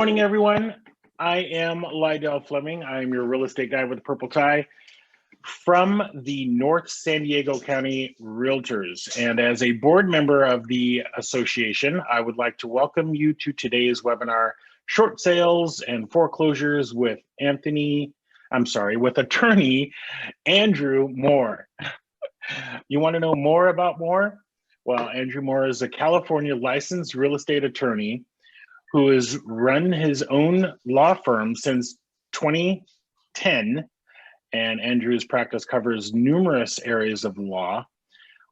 Morning, everyone. I am Lydell Fleming. I am your real estate guy with a purple tie from the North San Diego County Realtors. And as a board member of the association, I would like to welcome you to today's webinar, Short Sales and Foreclosures with attorney Andrew Moore. You want to know more about Moore? Well, Andrew Moore is a California licensed real estate attorney who has run his own law firm since 2010. And Andrew's practice covers numerous areas of law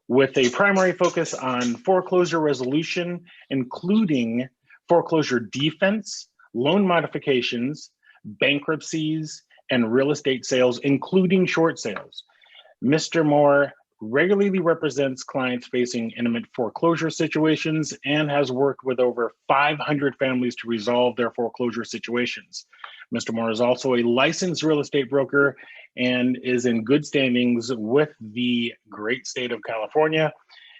with a primary focus on foreclosure resolution, including foreclosure defense, loan modifications, bankruptcies, and real estate sales, including short sales. Mr. Moore regularly represents clients facing imminent foreclosure situations and has worked with over 500 families to resolve their foreclosure situations. Mr. Moore is also a licensed real estate broker and is in good standings with the great state of California.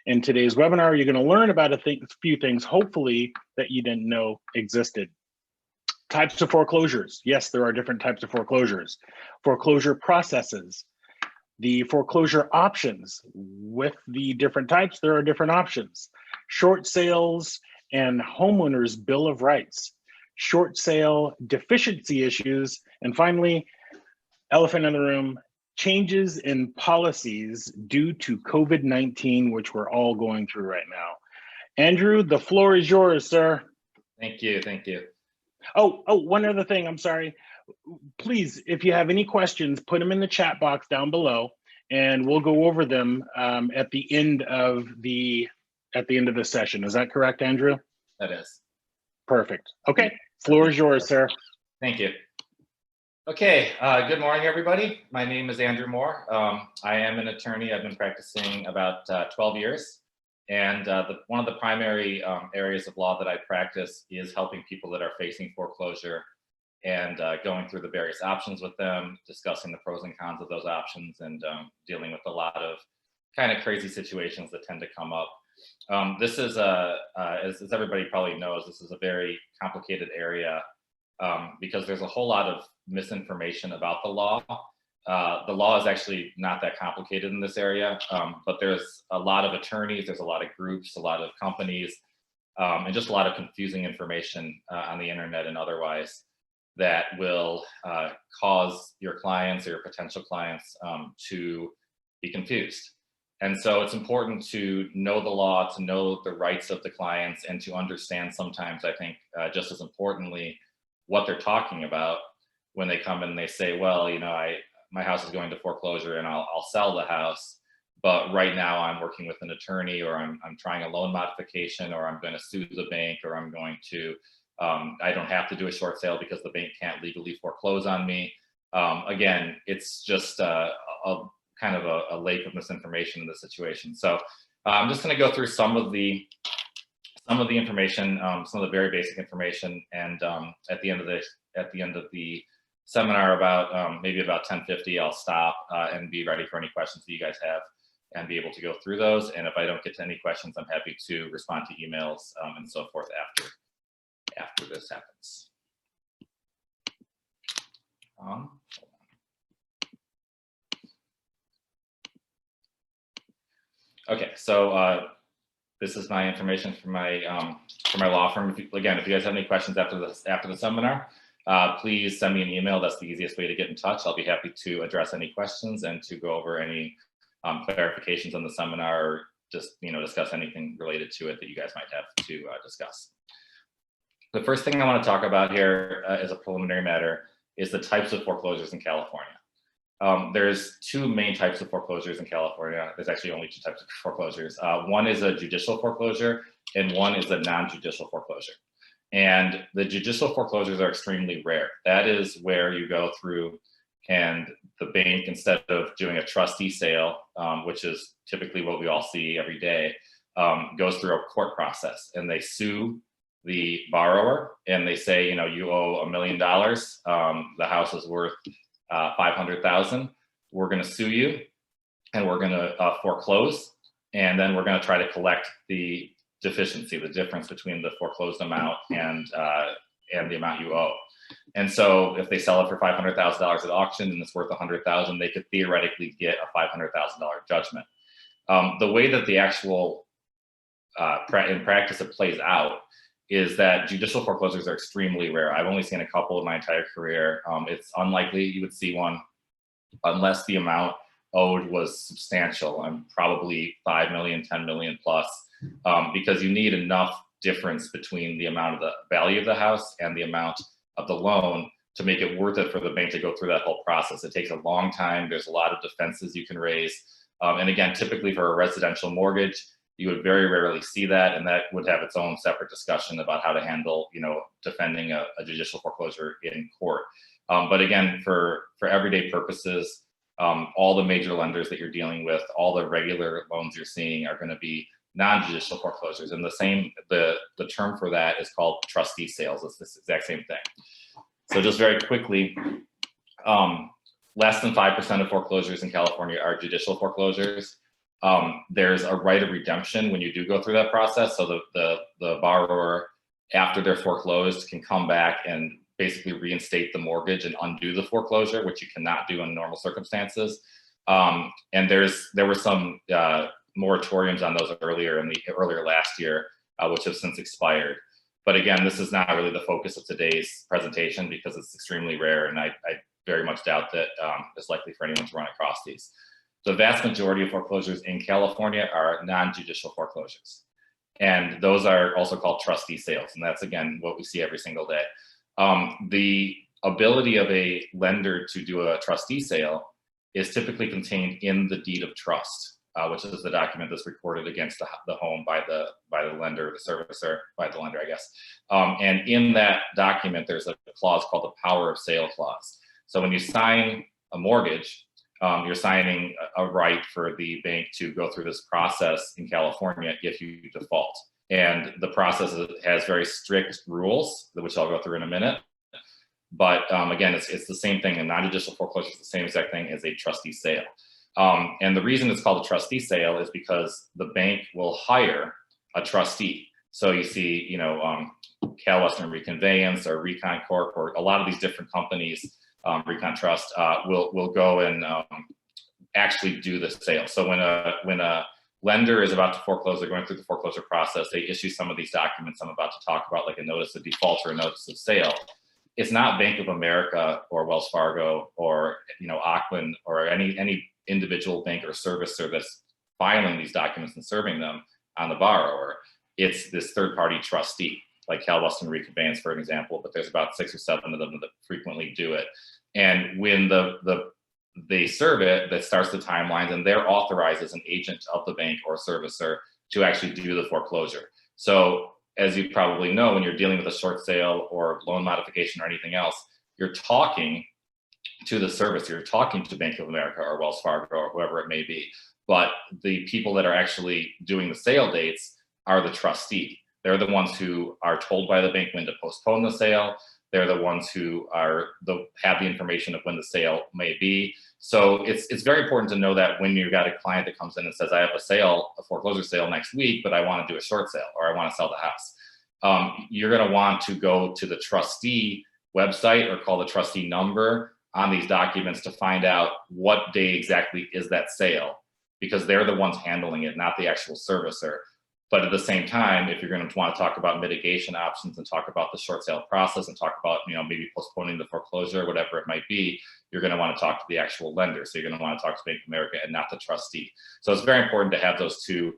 In today's webinar, you're going to learn about a few things, hopefully, that you didn't know existed. Types of foreclosures. Yes, there are different types of foreclosures. Foreclosure processes. The foreclosure options. With the different types, there are different options. Short sales and homeowners bill of rights. Short sale deficiency issues. And finally, elephant in the room, changes in policies due to COVID-19, which we're all going through right now. Andrew, the floor is yours, sir. Thank you, thank you. Oh, one other thing, I'm sorry. Please, if you have any questions, put them in the chat box down below, and we'll go over them at the end of the session. Is that correct, Andrew? That is. Perfect. Okay, floor is yours, sir. Thank you. Okay, good morning, everybody. My name is Andrew Moore. I am an attorney. I've been practicing about 12 years. And one of the primary areas of law that I practice is helping people that are facing foreclosure and going through the various options with them, discussing the pros and cons of those options, and dealing with a lot of kind of crazy situations that tend to come up. This is, as everybody probably knows, this is a very complicated area because there's a whole lot of misinformation about the law. The law is actually not that complicated in this area, but there's a lot of attorneys, there's a lot of groups, a lot of companies, and just a lot of confusing information on the internet and otherwise that will cause your clients or your potential clients to be confused. And so it's important to know the law, to know the rights of the clients, and to understand sometimes, I think, just as importantly, what they're talking about when they come and they say, well, you know, my house is going to foreclosure and I'll sell the house, but right now I'm working with an attorney, or I'm trying a loan modification, or I'm going to sue the bank, or I'm going to, I don't have to do a short sale because the bank can't legally foreclose on me. Again, it's just a kind of a lake of misinformation in the situation. So I'm just going to go through some of the information, some of the very basic information, and at the end of the seminar, about maybe about 10:50, I'll stop and be ready for any questions that you guys have and be able to go through those. And if I don't get to any questions, I'm happy to respond to emails and so forth after this happens. Okay, so this is my information for my law firm. If you guys have any questions after the seminar, please send me an email. That's the easiest way to get in touch. I'll be happy to address any questions and to go over any clarifications on the seminar, or just discuss anything related to it that you guys might have to discuss. The first thing I want to talk about here as a preliminary matter is the types of foreclosures in California. There's two main types of foreclosures in California. There's actually only two types of foreclosures. One is a judicial foreclosure, and one is a non-judicial foreclosure. And the judicial foreclosures are extremely rare. That is where you go through and the bank, instead of doing a trustee sale, which is typically what we all see every day, goes through a court process, and they sue the borrower and they say, you owe $1 million. The house is worth $500,000. We're going to sue you, and we're going to foreclose, and then we're going to try to collect the deficiency, the difference between the foreclosed amount and and the amount you owe. And so if they sell it for $500,000 at auction and it's worth $100,000, they could theoretically get a $500,000 judgment. The way that the actual in practice it plays out is that judicial foreclosures are extremely rare. I've only seen a couple in my entire career. It's unlikely you would see one unless the amount owed was substantial, and probably 5 million, 10 million plus, because you need enough difference between the amount of the value of the house and the amount of the loan to make it worth it for the bank to go through that whole process. It takes a long time. There's a lot of defenses you can raise. And again, typically for a residential mortgage, you would very rarely see that, and that would have its own separate discussion about how to handle, defending a judicial foreclosure in court. But again, for everyday purposes, all the major lenders that you're dealing with, all the regular loans you're seeing are going to be non-judicial foreclosures. And the term for that is called trustee sales. It's this exact same thing. So just very quickly, less than 5% of foreclosures in California are judicial foreclosures. There's a right of redemption when you do go through that process. So the borrower, after they're foreclosed, can come back and basically reinstate the mortgage and undo the foreclosure, which you cannot do in normal circumstances. And there were some moratoriums on those earlier last year, which have since expired. But again, this is not really the focus of today's presentation because it's extremely rare, and I very much doubt that it's likely for anyone to run across these. The vast majority of foreclosures in California are non-judicial foreclosures. And those are also called trustee sales. And that's, again, what we see every single day. The ability of a lender to do a trustee sale is typically contained in the deed of trust, which is the document that's recorded against the home by the lender, the servicer, by the lender, I guess. And in that document, there's a clause called the power of sale clause. So when you sign a mortgage, you're signing a right for the bank to go through this process in California if you default. And the process has very strict rules, which I'll go through in a minute. But again, it's the same thing. A non-judicial foreclosure is the same exact thing as a trustee sale. And the reason it's called a trustee sale is because the bank will hire a trustee. So you see, Cal Western Reconveyance or Recon Corp, or a lot of these different companies, Recon Trust, will go and actually do the sale. So when a lender is about to foreclose, they're going through the foreclosure process, they issue some of these documents I'm about to talk about, like a notice of default or a notice of sale. It's not Bank of America or Wells Fargo or Ocwen or any individual bank or servicer that's filing these documents and serving them on the borrower. It's this third-party trustee, like Cal Western Reconveyance, for an example, but there's about 6 or 7 of them that frequently do it. And when they serve it, that starts the timelines, and they're authorized as an agent of the bank or servicer to actually do the foreclosure. So as you probably know, when you're dealing with a short sale or loan modification or anything else, you're talking to the servicer, you're talking to Bank of America or Wells Fargo or whoever it may be. But the people that are actually doing the sale dates are the trustee. They're the ones who are told by the bank when to postpone the sale. They're the ones who have the information of when the sale may be. So it's very important to know that when you've got a client that comes in and says, I have a foreclosure sale next week, but I want to do a short sale or I want to sell the house. You're going to want to go to the trustee website or call the trustee number on these documents to find out what day exactly is that sale, because they're the ones handling it, not the actual servicer. But at the same time, if you're going to want to talk about mitigation options and talk about the short sale process and talk about, maybe postponing the foreclosure, whatever it might be, you're going to want to talk to the actual lender. So you're going to want to talk to Bank of America and not the trustee. So it's very important to have those two,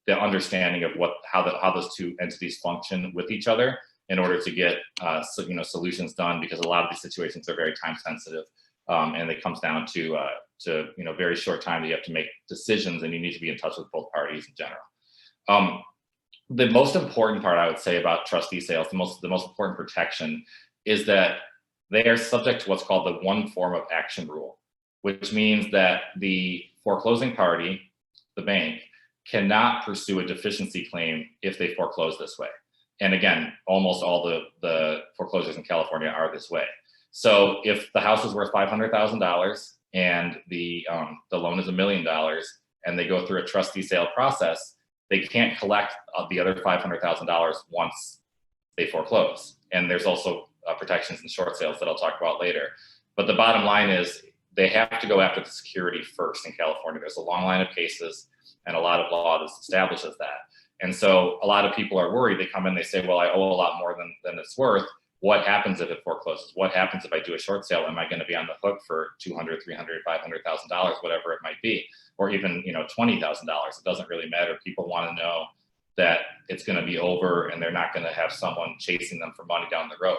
the understanding of how those two entities function with each other in order to get solutions done, because a lot of these situations are very time sensitive, and it comes down to very short time that you have to make decisions, and you need to be in touch with both parties in general. The most important part I would say about trustee sales, the most important protection, is that they are subject to what's called the one form of action rule, which means that the foreclosing party, the bank, cannot pursue a deficiency claim if they foreclose this way. And again, almost all the foreclosures in California are this way. So if the house is worth $500,000 and the loan is $1 million, and they go through a trustee sale process, they can't collect the other $500,000 once they foreclose. And there's also protections in short sales that I'll talk about later. But the bottom line is they have to go after the security first in California. There's a long line of cases and a lot of law that establishes that. And so a lot of people are worried. They come in, they say, well, I owe a lot more than it's worth. What happens if it forecloses? What happens if I do a short sale? Am I going to be on the hook for $200,000, $300,000, $500,000, whatever it might be, or even $20,000? It doesn't really matter. People want to know that it's going to be over and they're not going to have someone chasing them for money down the road,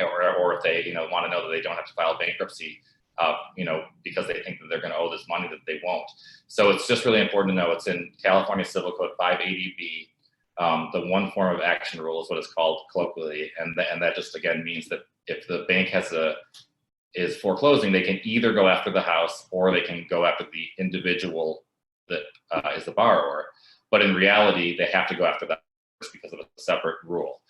or if they want to know that they don't have to file bankruptcy, because they think that they're going to owe this money that they won't. So it's just really important to know it's in California Civil Code 580B. The one form of action rule is what it's called colloquially, and that just again means that if the bank is foreclosing, they can either go after the house or they can go after the individual that is the borrower. But in reality, they have to go after that first because of a separate rule.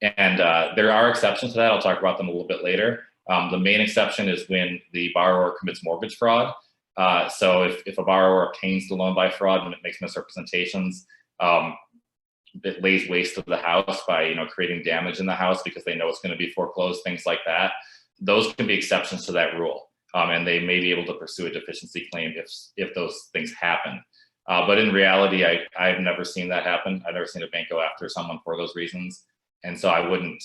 And there are exceptions to that. I'll talk about them a little bit later. The main exception is when the borrower commits mortgage fraud. So if a borrower obtains the loan by fraud and it makes misrepresentations, it lays waste to the house by creating damage in the house because they know it's going to be foreclosed, things like that. Those can be exceptions to that rule, and they may be able to pursue a deficiency claim if those things happen. But in reality, I've never seen that happen. I've never seen a bank go after someone for those reasons. And so I wouldn't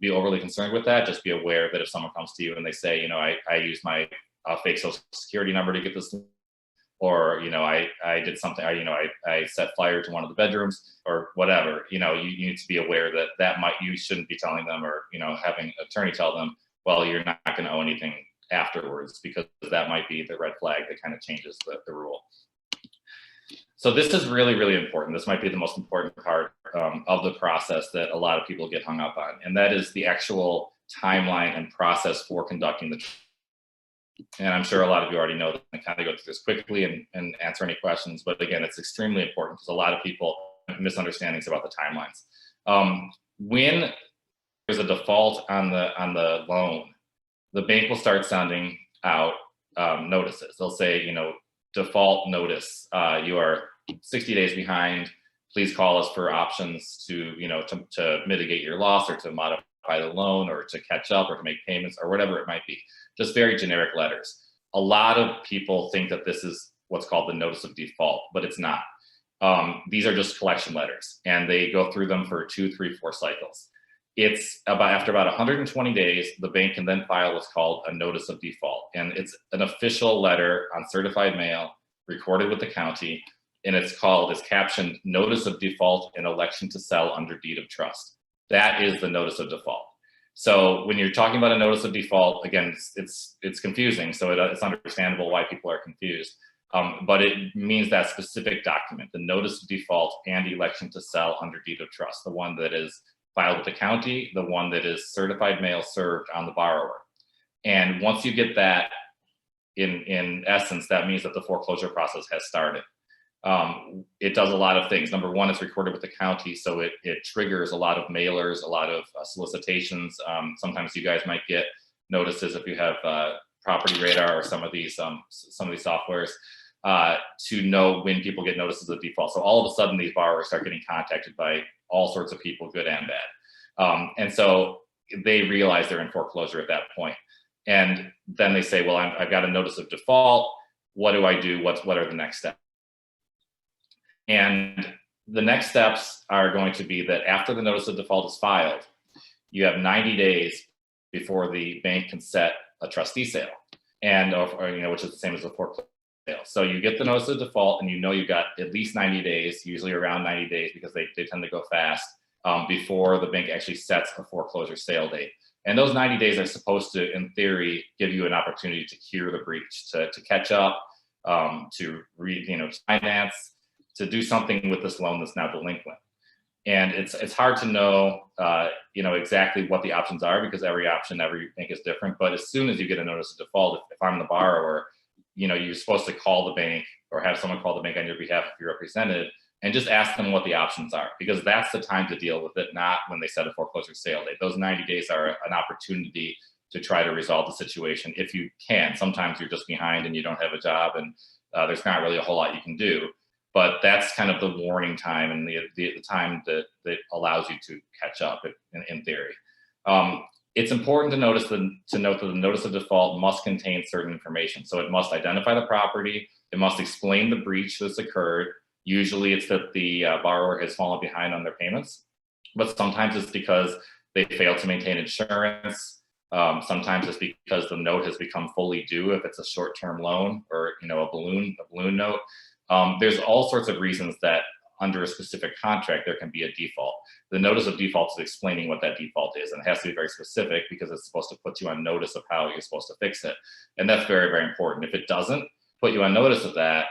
be overly concerned with that. Just be aware that if someone comes to you and they say, I used my fake social security number to get this, or, I did something, I set fire to one of the bedrooms or whatever, you need to be aware that you shouldn't be telling them, or, having an attorney tell them, well, you're not going to owe anything afterwards, because that might be the red flag that kind of changes the rule. So this is really, really important. This might be the most important part of the process that a lot of people get hung up on, and that is the actual timeline and process for conducting the. And I'm sure a lot of you already know that. I kind of go through this quickly and answer any questions, but again, it's extremely important because a lot of people have misunderstandings about the timelines. When there's a default on the loan, the bank will start sending out notices. They'll say, default notice, you are 60 days behind. Please call us for options to mitigate your loss, or to modify the loan, or to catch up, or to make payments, or whatever it might be. Just very generic letters. A lot of people think that this is what's called the notice of default, but it's not. These are just collection letters, and they go through them for 2, 3, 4 cycles. It's after about 120 days, the bank can then file what's called a notice of default. And it's an official letter on certified mail, recorded with the county, and it's captioned Notice of Default and Election to Sell under Deed of Trust. That is the notice of default. So when you're talking about a notice of default, again, it's confusing. So it's understandable why people are confused. But it means that specific document, the notice of default and election to sell under Deed of Trust, the one that is filed with the county, the one that is certified mail served on the borrower. And once you get that, in essence, that means that the foreclosure process has started. It does a lot of things. Number one, it's recorded with the county, so it triggers a lot of mailers, a lot of solicitations. Sometimes you guys might get notices if you have Property Radar or some of these softwares to know when people get notices of default. So all of a sudden, these borrowers start getting contacted by all sorts of people, good and bad. And so they realize they're in foreclosure at that point. And then they say, well, I've got a notice of default. What do I do? What are the next steps? And the next steps are going to be that after the notice of default is filed, you have 90 days before the bank can set a trustee sale, and which is the same as a foreclosure sale. So you get the notice of default, and you've got at least 90 days, usually around 90 days, because they tend to go fast, before the bank actually sets a foreclosure sale date. And those 90 days are supposed to, in theory, give you an opportunity to cure the breach, to catch up, to finance, to do something with this loan that's now delinquent. And it's hard to know, exactly what the options are, because every bank is different. But as soon as you get a notice of default, if I'm the borrower, you're supposed to call the bank, or have someone call the bank on your behalf if you're represented, and just ask them what the options are, because that's the time to deal with it, not when they set a foreclosure sale date. Those 90 days are an opportunity to try to resolve the situation if you can. Sometimes you're just behind and you don't have a job, and there's not really a whole lot you can do. But that's kind of the warning time, and the time that allows you to catch up in theory. It's important to note that the notice of default must contain certain information. So it must identify the property, it must explain the breach that's occurred. Usually it's that the borrower has fallen behind on their payments, but sometimes it's because they failed to maintain insurance. Sometimes it's because the note has become fully due if it's a short-term loan or a balloon note. There's all sorts of reasons that under a specific contract there can be a default. The notice of default is explaining what that default is, and it has to be very specific because it's supposed to put you on notice of how you're supposed to fix it. And that's very, very important. If it doesn't put you on notice of that,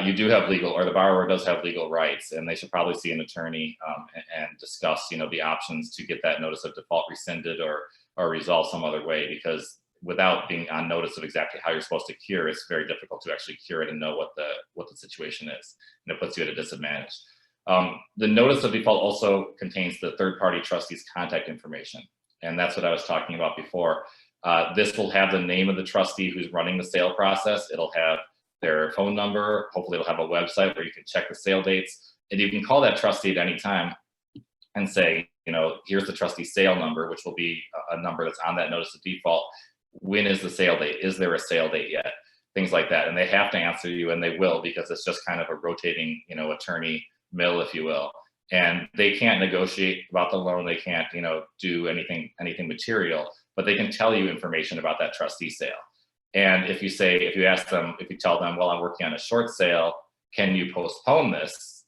you do have legal, or the borrower does have legal rights, and they should probably see an attorney and discuss the options to get that notice of default rescinded or resolved some other way, because without being on notice of exactly how you're supposed to cure, it's very difficult to actually cure it and know what the situation is, and it puts you at a disadvantage. The notice of default also contains the third-party trustee's contact information, and that's what I was talking about before. This will have the name of the trustee who's running the sale process. It'll have their phone number. Hopefully it'll have a website where you can check the sale dates, and you can call that trustee at any time and say, here's the trustee sale number, which will be a number that's on that notice of default. When is the sale date? Is there a sale date yet? Things like that. And they have to answer you, and they will, because it's just kind of a rotating, attorney mill, if you will. And they can't negotiate about the loan. They can't, do anything material, but they can tell you information about that trustee sale. And if you tell them, well, I'm working on a short sale, can you postpone this,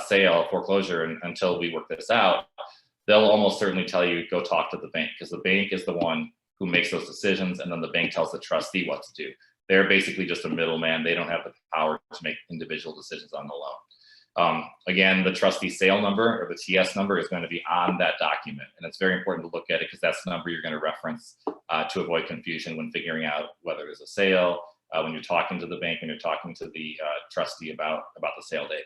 sale, foreclosure until we work this out? They'll almost certainly tell you, go talk to the bank, because the bank is the one who makes those decisions, and then the bank tells the trustee what to do. They're basically just a middleman. They don't have the power to make individual decisions on the loan. Again, the trustee sale number, or the TS number, is going to be on that document, and it's very important to look at it because that's the number you're going to reference to avoid confusion when figuring out whether there's a sale, when you're talking to the bank, when you're talking to the trustee about the sale date.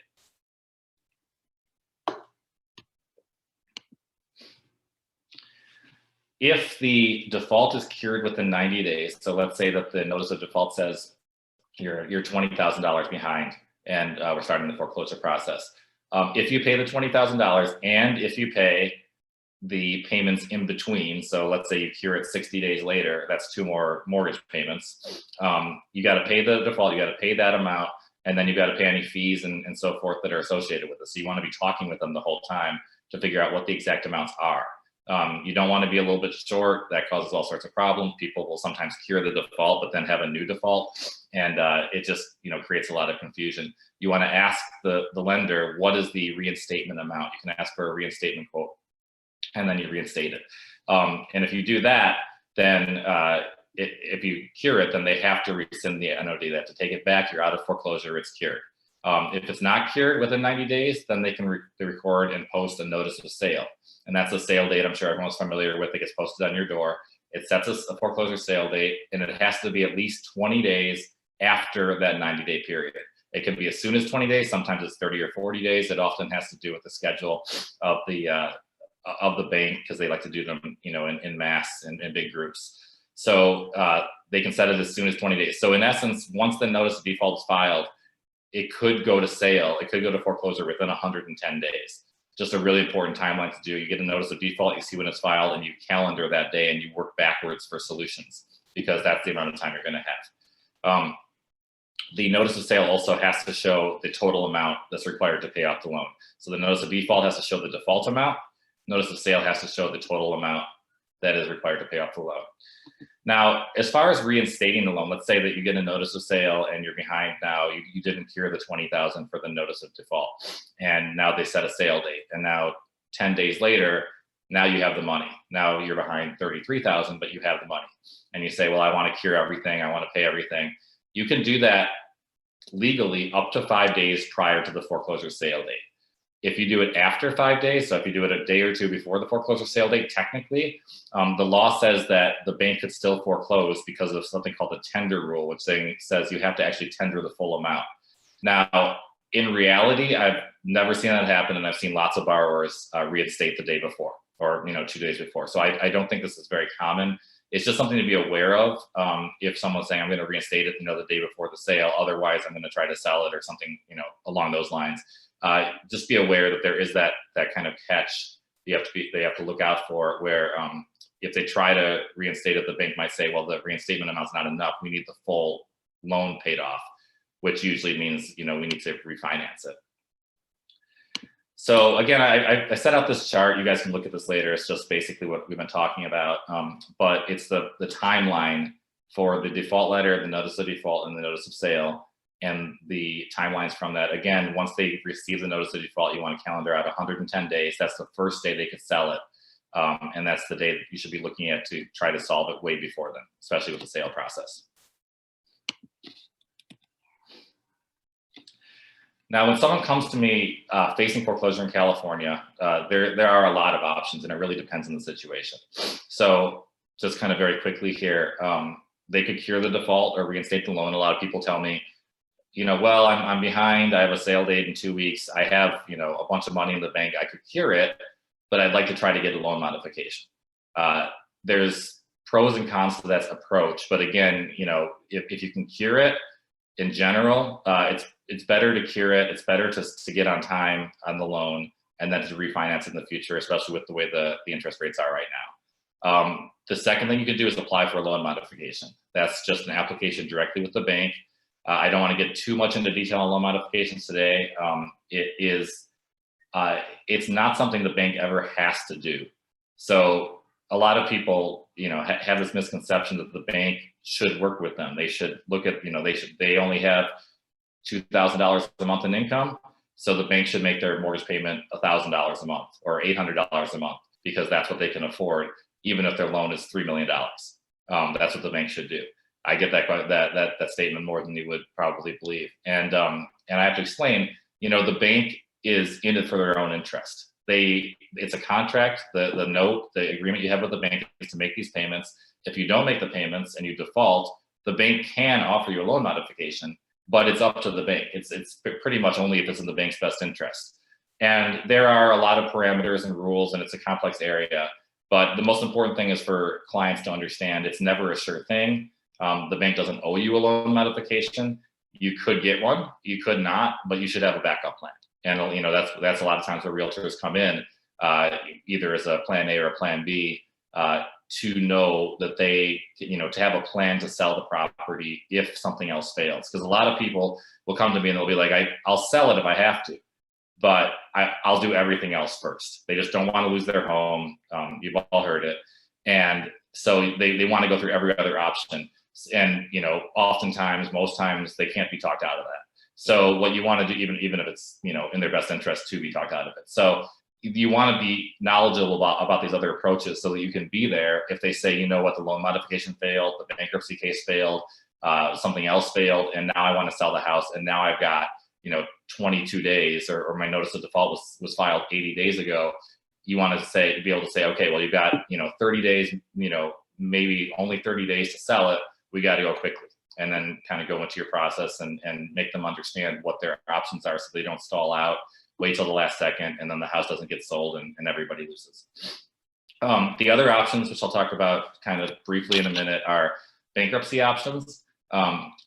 If the default is cured within 90 days, so let's say that the notice of default says you're $20,000 behind, and we're starting the foreclosure process. If you pay the $20,000, and if you pay the payments in between, so let's say you cure it 60 days later, that's 2 more mortgage payments. You got to pay the default, you got to pay that amount, and then you got to pay any fees and so forth that are associated with it. So you want to be talking with them the whole time to figure out what the exact amounts are. You don't want to be a little bit short. That causes all sorts of problems. People will sometimes cure the default, but then have a new default, and it just creates a lot of confusion. You want to ask the lender, what is the reinstatement amount? You can ask for a reinstatement quote, and then you reinstate it. And if you do that, then if you cure it, then they have to rescind the NOD. They have to take it back. You're out of foreclosure. It's cured. If it's not cured within 90 days, then they can record and post a notice of sale. And that's a sale date I'm sure everyone's familiar with. It gets posted on your door. It sets a foreclosure sale date, and it has to be at least 20 days after that 90-day period. It can be as soon as 20 days. Sometimes it's 30 or 40 days. It often has to do with the schedule of the bank, because they like to do them, in mass and in big groups. So they can set it as soon as 20 days. So in essence, once the notice of default is filed, it could go to sale. It could go to foreclosure within 110 days. Just a really important timeline to do. You get a notice of default, you see when it's filed, and you calendar that day, and you work backwards for solutions, because that's the amount of time you're going to have. The notice of sale also has to show the total amount that's required to pay off the loan. So the notice of default has to show the default amount. Notice of sale has to show the total amount that is required to pay off the loan. Now, as far as reinstating the loan, let's say that you get a notice of sale and you're behind now, you didn't cure the $20,000 for the notice of default, and now they set a sale date, and now 10 days later, now you have the money. Now you're behind $33,000, but you have the money, and you say, well, I want to cure everything, I want to pay everything. You can do that legally up to 5 days prior to the foreclosure sale date. If you do it after 5 days, so if you do it a day or two before the foreclosure sale date, technically, the law says that the bank could still foreclose because of something called the tender rule, which says you have to actually tender the full amount. Now, in reality, I've never seen that happen, and I've seen lots of borrowers reinstate the day before, or 2 days before. So I don't think this is very common. It's just something to be aware of. If someone's saying, I'm going to reinstate it, the day before the sale, otherwise I'm going to try to sell it, or something, along those lines. Just be aware that there is that kind of catch they have to look out for, where if they try to reinstate it, the bank might say, well, the reinstatement amount's not enough. We need the full loan paid off, which usually means, we need to refinance it. So again, I set out this chart. You guys can look at this later. It's just basically what we've been talking about, but it's the timeline for the default letter, the notice of default, and the notice of sale, and the timelines from that. Again, once they receive the notice of default, you want to calendar out 110 days. That's the first day they could sell it, and that's the day that you should be looking at to try to solve it way before then, especially with the sale process. Now, when someone comes to me facing foreclosure in California, there are a lot of options, and it really depends on the situation. So just kind of very quickly here, they could cure the default or reinstate the loan. A lot of people tell me, well, I'm behind. I have a sale date in 2 weeks. I have, a bunch of money in the bank. I could cure it, but I'd like to try to get a loan modification. There's pros and cons to that approach. But again, if you can cure it, in general, it's better to cure it. It's better to get on time on the loan and then to refinance in the future, especially with the way the interest rates are right now. The second thing you can do is apply for a loan modification. That's just an application directly with the bank. I don't want to get too much into detail on loan modifications today. It's not something the bank ever has to do. So a lot of people, have this misconception that the bank should work with them. They should look at, they only have $2,000 a month in income, so the bank should make their mortgage payment $1,000 a month or $800 a month, because that's what they can afford, even if their loan is $3 million. That's what the bank should do. I get that statement more than you would probably believe, and I have to explain. The bank is in it for their own interest. It's a contract. The note, the agreement you have with the bank is to make these payments. If you don't make the payments and you default, the bank can offer you a loan modification, but it's up to the bank. It's pretty much only if it's in the bank's best interest. And there are a lot of parameters and rules, and it's a complex area. But the most important thing is for clients to understand it's never a sure thing. The bank doesn't owe you a loan modification. You could get one, you could not, but you should have a backup plan. And that's a lot of times where realtors come in, either as a plan A or a plan B, to know that they, to have a plan to sell the property if something else fails. Because a lot of people will come to me and they'll be like, I'll sell it if I have to, but I'll do everything else first. They just don't want to lose their home. You've all heard it. And so they want to go through every other option. And, oftentimes, most times they can't be talked out of that. So what you want to do, even if it's, in their best interest to be talked out of it. So you want to be knowledgeable about these other approaches so that you can be there if they say, what, the loan modification failed, the bankruptcy case failed, something else failed, and now I want to sell the house, and now I've got, 22 days, or my notice of default was filed 80 days ago. You want to be able to say, okay, well, you've got, 30 days, maybe only 30 days to sell it. We got to go quickly. And then kind of go into your process and make them understand what their options are so they don't stall out, wait till the last second, and then the house doesn't get sold and everybody loses. The other options, which I'll talk about kind of briefly in a minute, are bankruptcy options.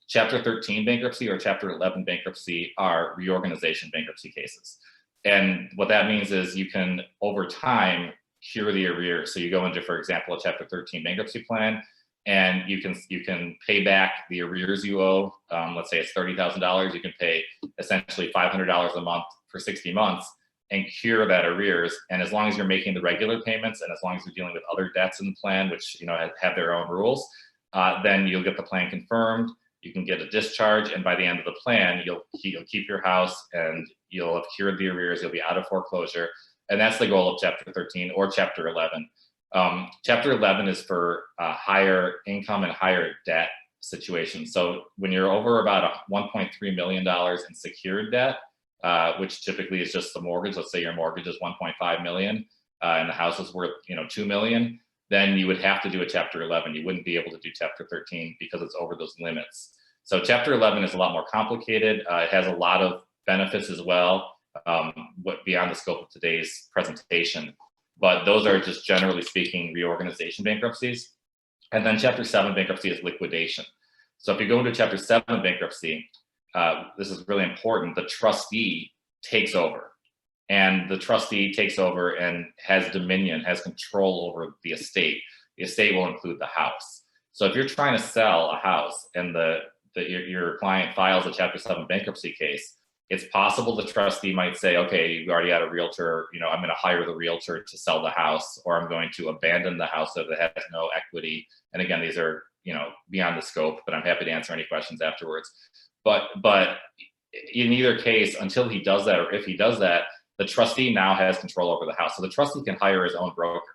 Chapter 13 bankruptcy or Chapter 11 bankruptcy are reorganization bankruptcy cases. And what that means is you can, over time, cure the arrears. So you go into, for example, a Chapter 13 bankruptcy plan, and you can pay back the arrears you owe. Let's say it's $30,000. You can pay essentially $500 a month for 60 months and cure that arrears. And as long as you're making the regular payments, and as long as you're dealing with other debts in the plan, which have their own rules, then you'll get the plan confirmed. You can get a discharge, and by the end of the plan, you'll keep your house and you'll have cured the arrears. You'll be out of foreclosure, and that's the goal of Chapter 13 or Chapter 11. Chapter 11 is for higher income and higher debt situations. So when you're over about $1.3 million in secured debt, which typically is just the mortgage, let's say your mortgage is 1.5 million and the house is worth 2 million, then you would have to do a Chapter 11. You wouldn't be able to do Chapter 13 because it's over those limits. So Chapter 11 is a lot more complicated. It has a lot of benefits as well, beyond the scope of today's presentation. But those are just, generally speaking, reorganization bankruptcies. And then Chapter 7 bankruptcy is liquidation. So if you go into Chapter 7 bankruptcy, this is really important, the trustee takes over. and the trustee takes over and has dominion, has control over the estate will include the house. So if you're trying to sell a house and your client files a Chapter 7 bankruptcy case, it's possible the trustee might say, okay, you already had a realtor, I'm going to hire the realtor to sell the house, or I'm going to abandon the house if it has no equity. And again, these are, beyond the scope, but I'm happy to answer any questions afterwards. But in either case, until he does that, or if he does that, the trustee now has control over the house. So the trustee can hire his own broker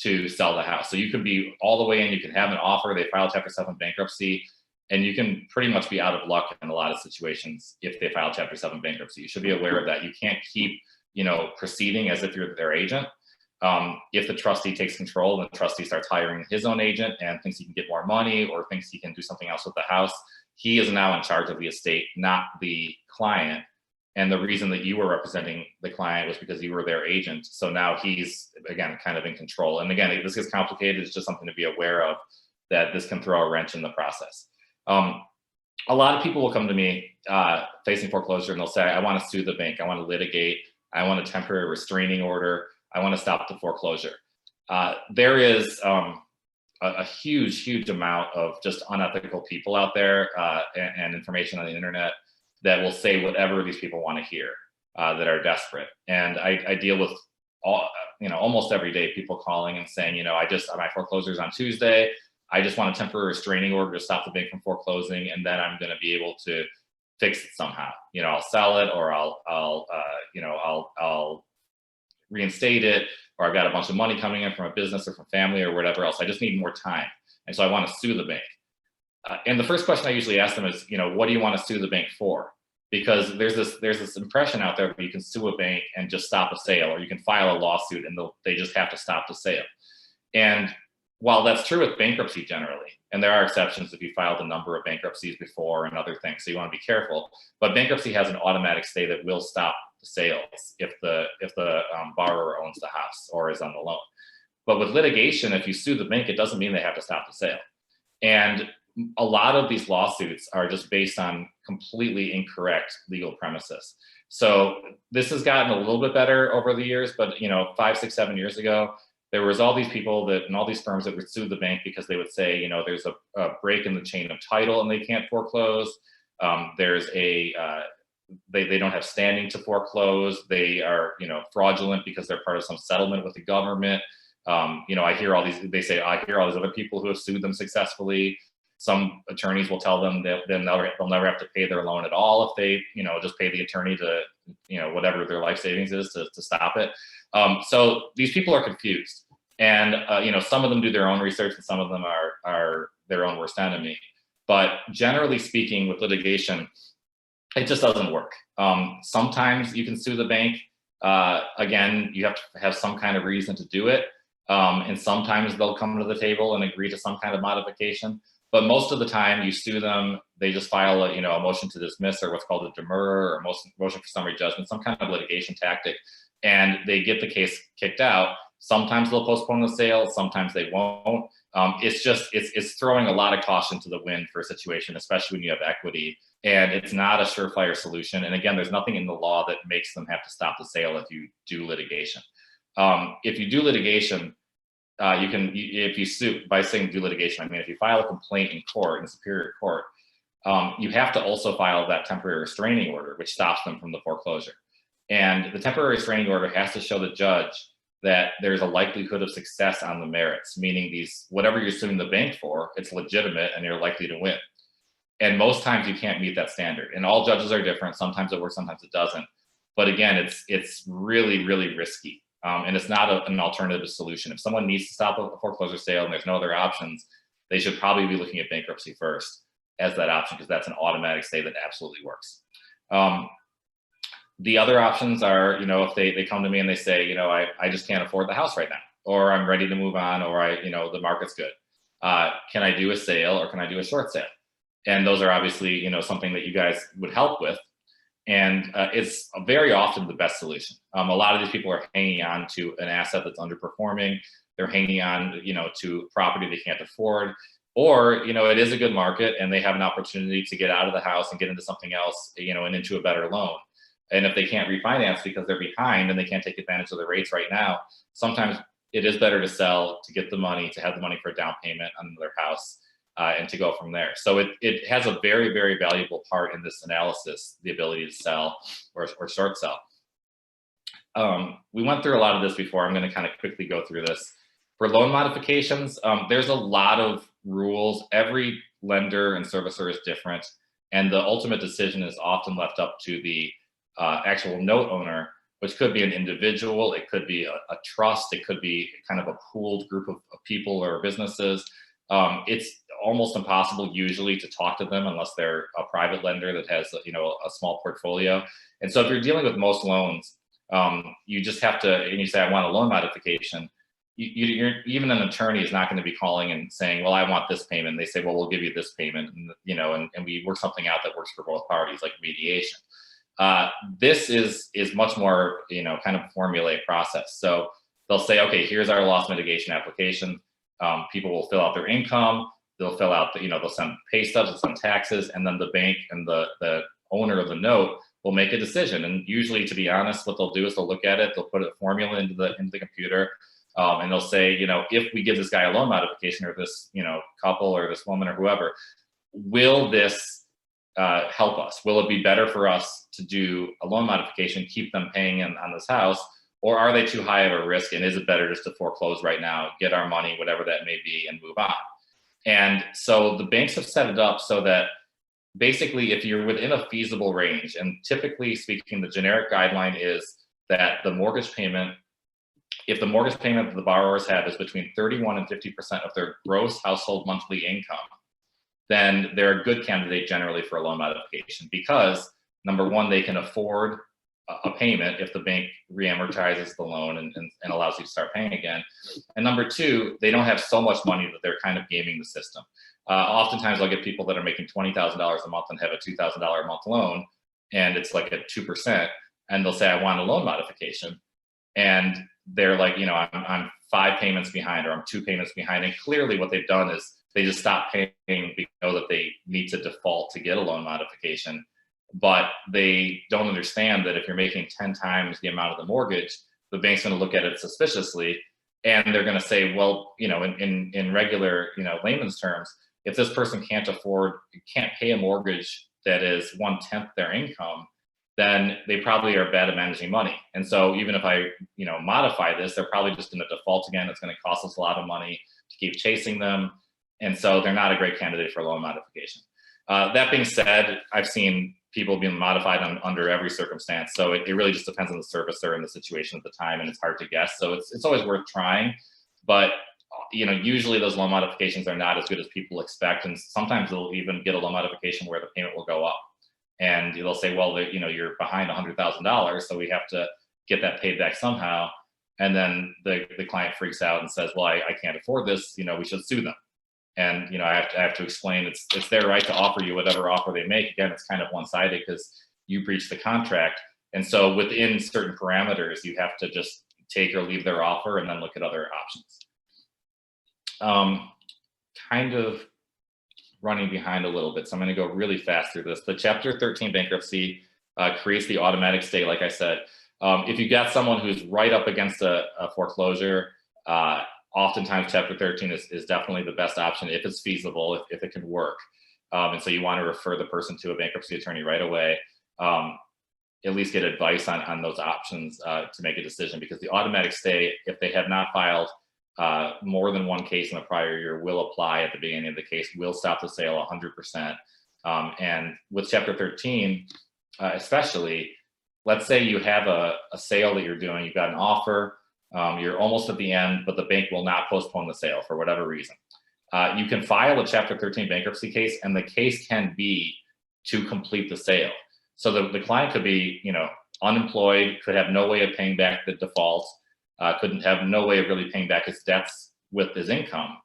to sell the house. So you can be all the way in, you can have an offer, they file Chapter 7 bankruptcy, and you can pretty much be out of luck in a lot of situations if they file Chapter 7 bankruptcy. You should be aware of that. You can't keep, proceeding as if you're their agent. If the trustee takes control and the trustee starts hiring his own agent and thinks he can get more money or thinks he can do something else with the house, he is now in charge of the estate, not the client. And the reason that you were representing the client was because you were their agent. So now he's, again, kind of in control. And again, this gets complicated. It's just something to be aware of, that this can throw a wrench in the process. A lot of people will come to me facing foreclosure and they'll say, I want to sue the bank. I want to litigate. I want a temporary restraining order. I want to stop the foreclosure. There is a huge amount of just unethical people out there and information on the internet that will say whatever these people want to hear, that are desperate. And I deal with almost every day people calling and saying, my foreclosure's on Tuesday. I just want a temporary restraining order to stop the bank from foreclosing, and then I'm going to be able to fix it somehow. I'll sell it, or I'll reinstate it, or I've got a bunch of money coming in from a business or from family or whatever else. I just need more time, and so I want to sue the bank. And the first question I usually ask them is, what do you want to sue the bank for? Because there's this impression out there that you can sue a bank and just stop a sale, or you can file a lawsuit and they just have to stop the sale. And while that's true with bankruptcy generally, and there are exceptions if you filed a number of bankruptcies before and other things, so you want to be careful, but bankruptcy has an automatic stay that will stop the sales if the borrower owns the house or is on the loan. But with litigation, if you sue the bank, it doesn't mean they have to stop the sale. And a lot of these lawsuits are just based on completely incorrect legal premises. So this has gotten a little bit better over the years, but 5, 6, 7 years ago, there was all these people and all these firms that would sue the bank because they would say, there's a break in the chain of title and they can't foreclose. There's they don't have standing to foreclose. They are, fraudulent because they're part of some settlement with the government. I hear all these other people who have sued them successfully. Some attorneys will tell them that they'll never have to pay their loan at all if they, just pay the attorney to, whatever their life savings is to stop it. So these people are confused. And, some of them do their own research and some of them are their own worst enemy. But generally speaking, with litigation, it just doesn't work. Sometimes you can sue the bank. Again, you have to have some kind of reason to do it. And sometimes they'll come to the table and agree to some kind of modification. But most of the time you sue them, they just file a motion to dismiss, or what's called a demurrer, or motion for summary judgment, some kind of litigation tactic, and they get the case kicked out. Sometimes they'll postpone the sale, sometimes they won't. It's throwing a lot of caution to the wind for a situation, especially when you have equity, and it's not a surefire solution. And again, there's nothing in the law that makes them have to stop the sale if you do litigation. If you do litigation, if you sue, by saying do litigation, I mean, if you file a complaint in court, in superior court, you have to also file that temporary restraining order, which stops them from the foreclosure. And the temporary restraining order has to show the judge that there's a likelihood of success on the merits, meaning whatever you're suing the bank for, it's legitimate and you're likely to win. And most times you can't meet that standard. And all judges are different. Sometimes it works, sometimes it doesn't. But again, it's really, really risky. And it's not an alternative solution. If someone needs to stop a foreclosure sale and there's no other options, they should probably be looking at bankruptcy first as that option, because that's an automatic stay that absolutely works. The other options are, if they come to me and they say, I just can't afford the house right now, or I'm ready to move on, or the market's good. Can I do a sale, or can I do a short sale? And those are obviously, something that you guys would help with. And it's very often the best solution. A lot of these people are hanging on to an asset that's underperforming. They're hanging on, to property they can't afford, or, it is a good market and they have an opportunity to get out of the house and get into something else, and into a better loan. And if they can't refinance because they're behind and they can't take advantage of the rates right now, sometimes it is better to sell to get the money, to have the money for a down payment on their house, and to go from there. So it has a very, very valuable part in this analysis, the ability to sell or short sell. We went through a lot of this before. I'm going to kind of quickly go through this. For loan modifications, there's a lot of rules. Every lender and servicer is different, and the ultimate decision is often left up to the actual note owner, which could be an individual, it could be a trust, it could be kind of a pooled group of people or businesses. It's almost impossible usually to talk to them unless they're a private lender that has a small portfolio. And so if you're dealing with most loans, you just have to, and you say, I want a loan modification. Even an attorney is not going to be calling and saying, well, I want this payment. And they say, well, we'll give you this payment, and we work something out that works for both parties, like mediation. This is much more, kind of formulaic process. So they'll say, okay, here's our loss mitigation application. People will fill out their income. They'll fill out, they'll send pay stubs, they'll send taxes, and then the bank and the owner of the note will make a decision. And usually, to be honest, what they'll do is they'll look at it, they'll put a formula into the computer, and they'll say, if we give this guy a loan modification, or this, couple or this woman or whoever, will this help us? Will it be better for us to do a loan modification, keep them paying on this house, or are they too high of a risk? And is it better just to foreclose right now, get our money, whatever that may be, and move on? And so the banks have set it up so that basically, if you're within a feasible range, and typically speaking, the generic guideline is that the mortgage payment, if the mortgage payment that the borrowers have is between 31 and 50% of their gross household monthly income, then they're a good candidate generally for a loan modification, because number one, they can afford a payment if the bank reamortizes the loan and allows you to start paying again. And number two, they don't have so much money that they're kind of gaming the system. Oftentimes I'll get people that are making $20,000 a month and have a $2,000 a month loan, and it's like at 2%, and they'll say, I want a loan modification. And they're like, I'm 5 payments behind, or I'm 2 payments behind. And clearly what they've done is they just stop paying because they know that they need to default to get a loan modification. But they don't understand that if you're making 10 times the amount of the mortgage, the bank's going to look at it suspiciously, and they're going to say, well, in regular, layman's terms, if this person can't pay a mortgage that is 1/10 their income, then they probably are bad at managing money. And so even if I, modify this, they're probably just going to default again. It's going to cost us a lot of money to keep chasing them. And so they're not a great candidate for a loan modification. That being said, I've seen people being modified under every circumstance. So it really just depends on the servicer and the situation at the time, and it's hard to guess. So it's always worth trying, but usually those loan modifications are not as good as people expect. And sometimes they'll even get a loan modification where the payment will go up, and they'll say, well, you're behind $100,000, so we have to get that paid back somehow. And then the client freaks out and says, well, I can't afford this, we should sue them. And I have to explain it's their right to offer you whatever offer they make. Again, it's kind of one-sided because you breached the contract, and so within certain parameters, you have to just take or leave their offer and then look at other options. Kind of running behind a little bit, so I'm going to go really fast through this. The Chapter 13 bankruptcy creates the automatic stay. Like I said, if you got someone who's right up against a foreclosure, oftentimes Chapter 13 is definitely the best option if it's feasible, if it can work. And so you want to refer the person to a bankruptcy attorney right away, at least get advice on those options to make a decision, because the automatic stay, if they have not filed more than one case in the prior year, will apply at the beginning of the case, will stop the sale 100%. And with Chapter 13, especially, let's say you have a sale that you're doing, you've got an offer, you're almost at the end, but the bank will not postpone the sale for whatever reason. You can file a Chapter 13 bankruptcy case, and the case can be to complete the sale. So the client could be, unemployed, could have no way of paying back the default, couldn't have no way of really paying back his debts with his income,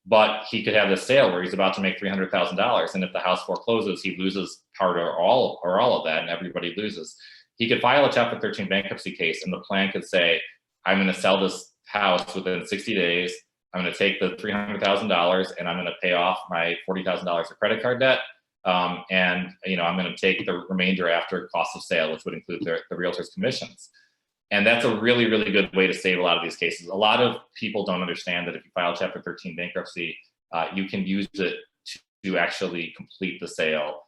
but he could have this sale where he's about to make $300,000, and if the house forecloses, he loses part or all of that, and everybody loses. He could file a Chapter 13 bankruptcy case, and the plan could say, I'm going to sell this house within 60 days. I'm going to take the $300,000 and I'm going to pay off my $40,000 of credit card debt. And I'm going to take the remainder after cost of sale, which would include the realtor's commissions. And that's a really, really good way to save a lot of these cases. A lot of people don't understand that if you file Chapter 13 bankruptcy, you can use it to actually complete the sale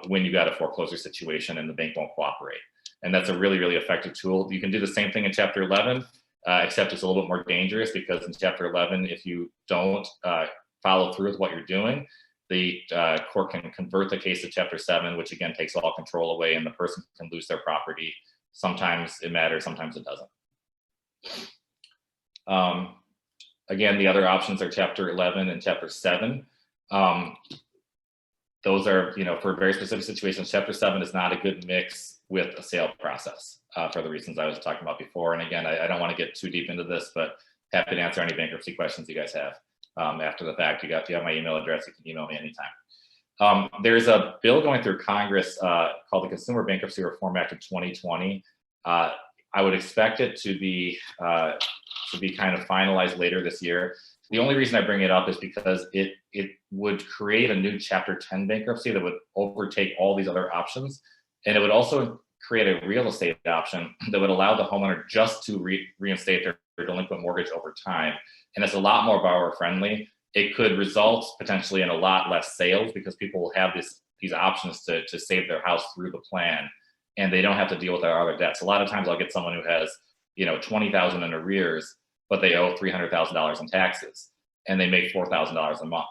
when you got a foreclosure situation and the bank won't cooperate. And that's a really, really effective tool. You can do the same thing in Chapter 11, except it's a little bit more dangerous, because in Chapter 11, if you don't follow through with what you're doing, the court can convert the case to Chapter 7, which again takes all control away, and the person can lose their property. Sometimes it matters, sometimes it doesn't. Again, the other options are Chapter 11 and Chapter 7. Those are, for very specific situations. Chapter 7 is not a good mix with a sale process for the reasons I was talking about before. And again, I don't want to get too deep into this, but happy to answer any bankruptcy questions you guys have after the fact. You have my email address. You can email me anytime. There's a bill going through Congress called the Consumer Bankruptcy Reform Act of 2020. I would expect it to be kind of finalized later this year. The only reason I bring it up is because it would create a new Chapter 10 bankruptcy that would overtake all these other options. And it would also create a real estate option that would allow the homeowner just to reinstate their delinquent mortgage over time. And it's a lot more borrower friendly. It could result potentially in a lot less sales, because people will have these options to save their house through the plan, and they don't have to deal with their other debts. A lot of times I'll get someone who has, $20,000 in arrears, but they owe $300,000 in taxes, and they make $4,000 a month.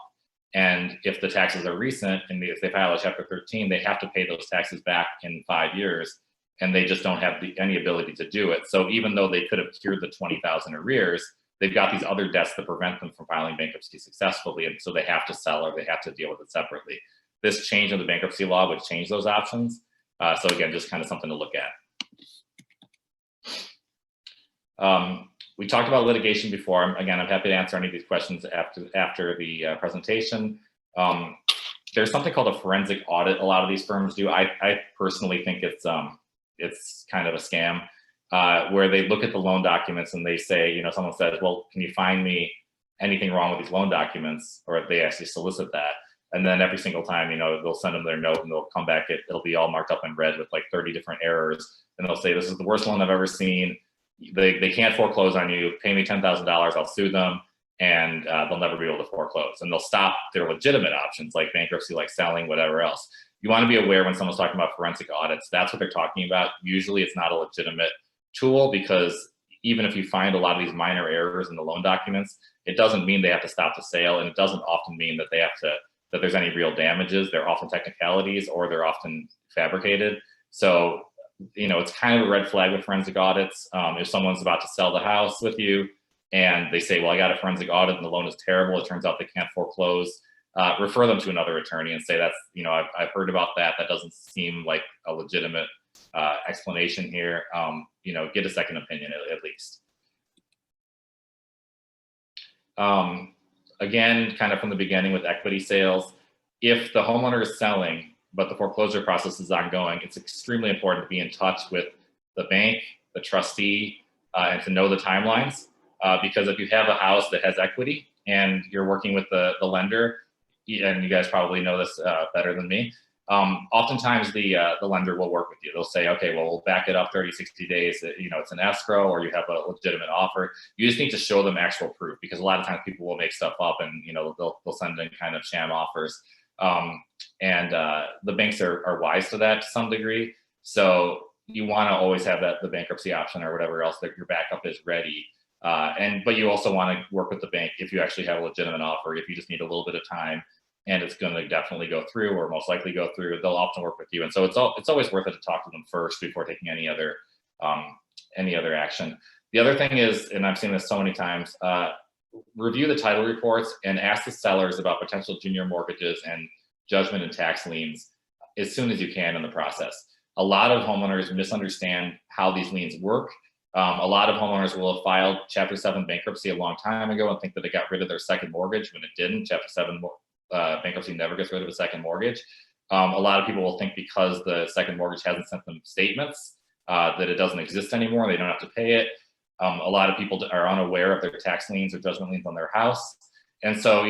And if the taxes are recent, and if they file a Chapter 13, they have to pay those taxes back in 5 years, and they just don't have any ability to do it. So even though they could have cured the 20,000 arrears, they've got these other debts that prevent them from filing bankruptcy successfully, and so they have to sell, or they have to deal with it separately. This change in the bankruptcy law would change those options. So again, just kind of something to look at. We talked about litigation before. Again, I'm happy to answer any of these questions after the presentation. There's something called a forensic audit a lot of these firms do. I personally think it's kind of a scam, where they look at the loan documents and they say, someone says, well, can you find me anything wrong with these loan documents? Or if they actually solicit that. And then every single time, they'll send them their note, and they'll come back, it'll be all marked up in red with like 30 different errors. And they'll say, this is the worst loan I've ever seen. They can't foreclose on you. Pay me $10,000, I'll sue them, and they'll never be able to foreclose. And they'll stop their legitimate options like bankruptcy, like selling, whatever else. You want to be aware when someone's talking about forensic audits, that's what they're talking about. Usually it's not a legitimate tool, because even if you find a lot of these minor errors in the loan documents, it doesn't mean they have to stop the sale, and it doesn't often mean that that there's any real damages. They're often technicalities, or they're often fabricated. So it's kind of a red flag with forensic audits. If someone's about to sell the house with you and they say, well, I got a forensic audit and the loan is terrible, it turns out they can't foreclose, refer them to another attorney and say, that's, I've heard about that. That doesn't seem like a legitimate explanation here. Get a second opinion at least. Again, kind of from the beginning with equity sales, if the homeowner is selling, but the foreclosure process is ongoing, it's extremely important to be in touch with the bank, the trustee, and to know the timelines. Because if you have a house that has equity and you're working with the lender, and you guys probably know this better than me, oftentimes the lender will work with you. They'll say, okay, well, we'll back it up 30, 60 days. It's an escrow, or you have a legitimate offer. You just need to show them actual proof, because a lot of times people will make stuff up, and they'll send in kind of sham offers. And the banks are wise to that to some degree. So you want to always have the bankruptcy option or whatever else, that your backup is ready. But you also want to work with the bank if you actually have a legitimate offer. If you just need a little bit of time and it's going to definitely go through, or most likely go through, they'll often work with you. And so it's always worth it to talk to them first before taking any other action. The other thing is, and I've seen this so many times, review the title reports and ask the sellers about potential junior mortgages and judgment and tax liens as soon as you can in the process. A lot of homeowners misunderstand how these liens work. A lot of homeowners will have filed Chapter 7 bankruptcy a long time ago and think that they got rid of their second mortgage when it didn't. Chapter 7 bankruptcy never gets rid of a second mortgage. A lot of people will think because the second mortgage hasn't sent them statements that it doesn't exist anymore and they don't have to pay it. A lot of people are unaware of their tax liens or judgment liens on their house. And so,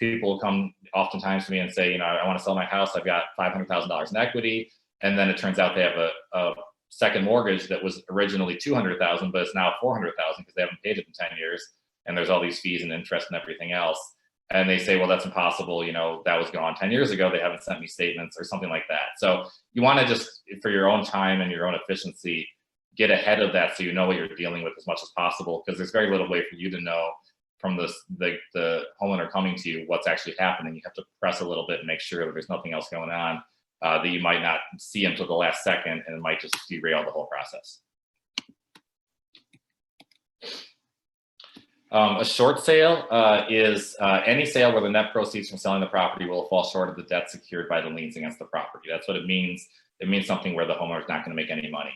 people will come oftentimes to me and say, I want to sell my house. I've got $500,000 in equity. And then it turns out they have a second mortgage that was originally 200,000, but it's now 400,000 because they haven't paid it in 10 years. And there's all these fees and interest and everything else. And they say, well, that's impossible. That was gone 10 years ago. They haven't sent me statements or something like that. So you want to just, for your own time and your own efficiency, get ahead of that so you know what you're dealing with as much as possible, because there's very little way for you to know from the homeowner coming to you what's actually happening. You have to press a little bit and make sure that there's nothing else going on that you might not see until the last second, and it might just derail the whole process. A short sale is any sale where the net proceeds from selling the property will fall short of the debt secured by the liens against the property. That's what it means. It means something where the homeowner is not going to make any money.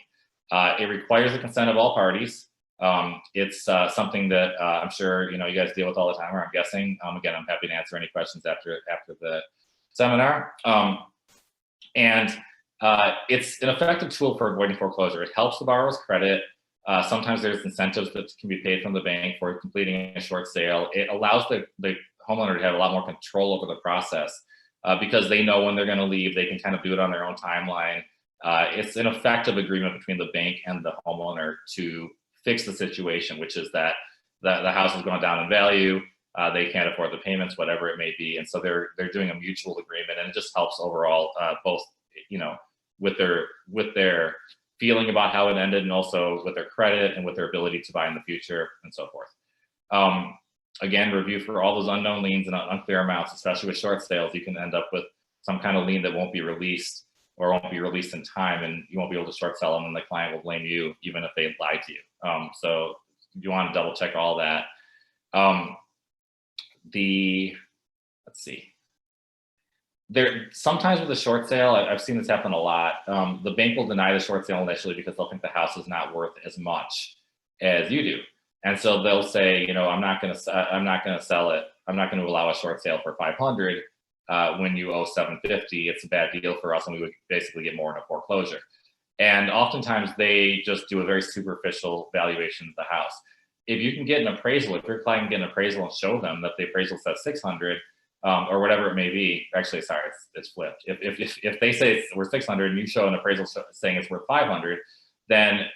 It requires the consent of all parties. It's something that I'm sure you guys deal with all the time, or I'm guessing. Again, I'm happy to answer any questions after the seminar. And it's an effective tool for avoiding foreclosure. It helps the borrower's credit. Sometimes there's incentives that can be paid from the bank for completing a short sale. It allows the homeowner to have a lot more control over the process because they know when they're going to leave. They can kind of do it on their own timeline. It's an effective agreement between the bank and the homeowner to fix the situation, which is that the house is going down in value. They can't afford the payments, whatever it may be. And so they're doing a mutual agreement, and it just helps overall, both, with their feeling about how it ended, and also with their credit and with their ability to buy in the future and so forth. Again, review for all those unknown liens and unclear amounts, especially with short sales. You can end up with some kind of lien that won't be released or won't be released in time, and you won't be able to short sell them, and the client will blame you even if they lied to you. So you want to double check all that. Let's see. Sometimes with a short sale, I've seen this happen a lot. The bank will deny the short sale initially because they'll think the house is not worth as much as you do, and so they'll say, I'm not going to sell it. I'm not going to allow a short sale for 500 when you owe 750. It's a bad deal for us, and we would basically get more in a foreclosure. And oftentimes they just do a very superficial valuation of the house. If you can get an appraisal, if your client can get an appraisal and show them that the appraisal says 600. Or whatever it may be. Actually, sorry, it's flipped. If they say it's worth 600 and you show an appraisal saying it's worth 500, then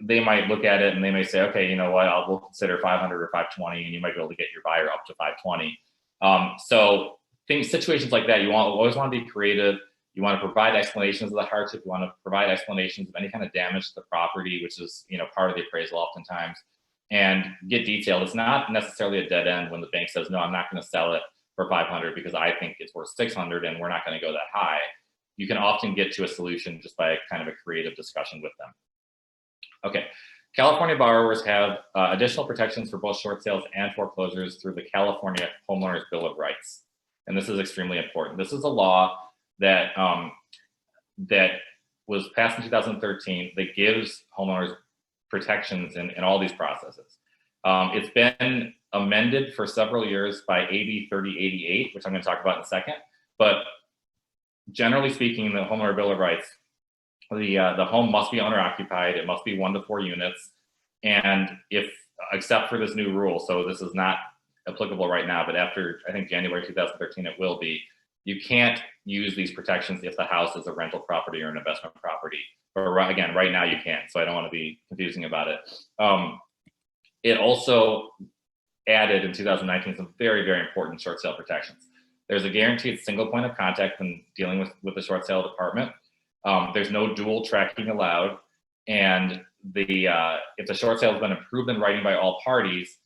they might look at it and they may say, okay, you know what, we'll consider 500 or 520, and you might be able to get your buyer up to 520. So situations like that, you always want to be creative. You want to provide explanations of the hardship. You want to provide explanations of any kind of damage to the property, which is part of the appraisal oftentimes, and get detailed. It's not necessarily a dead end when the bank says, no, I'm not going to sell it for 500 because I think it's worth 600 and we're not going to go that high. You can often get to a solution just by kind of a creative discussion with them. Okay, California borrowers have additional protections for both short sales and foreclosures through the California Homeowners Bill of Rights. And this is extremely important. This is a law that, that was passed in 2013 that gives homeowners protections in all these processes. It's been amended for several years by AB 3088, which I'm going to talk about in a second. But generally speaking, the Homeowner Bill of Rights, the home must be owner occupied. It must be 1 to 4 units. And except for this new rule, so this is not applicable right now, but after, I think, January 2013, it will be, you can't use these protections if the house is a rental property or an investment property. Or again, right now you can't, so I don't want to be confusing about it. It also added in 2019 some very, very important short sale protections. There's a guaranteed single point of contact when dealing with the short sale department. There's no dual tracking allowed. And if the short sale has been approved in writing by all parties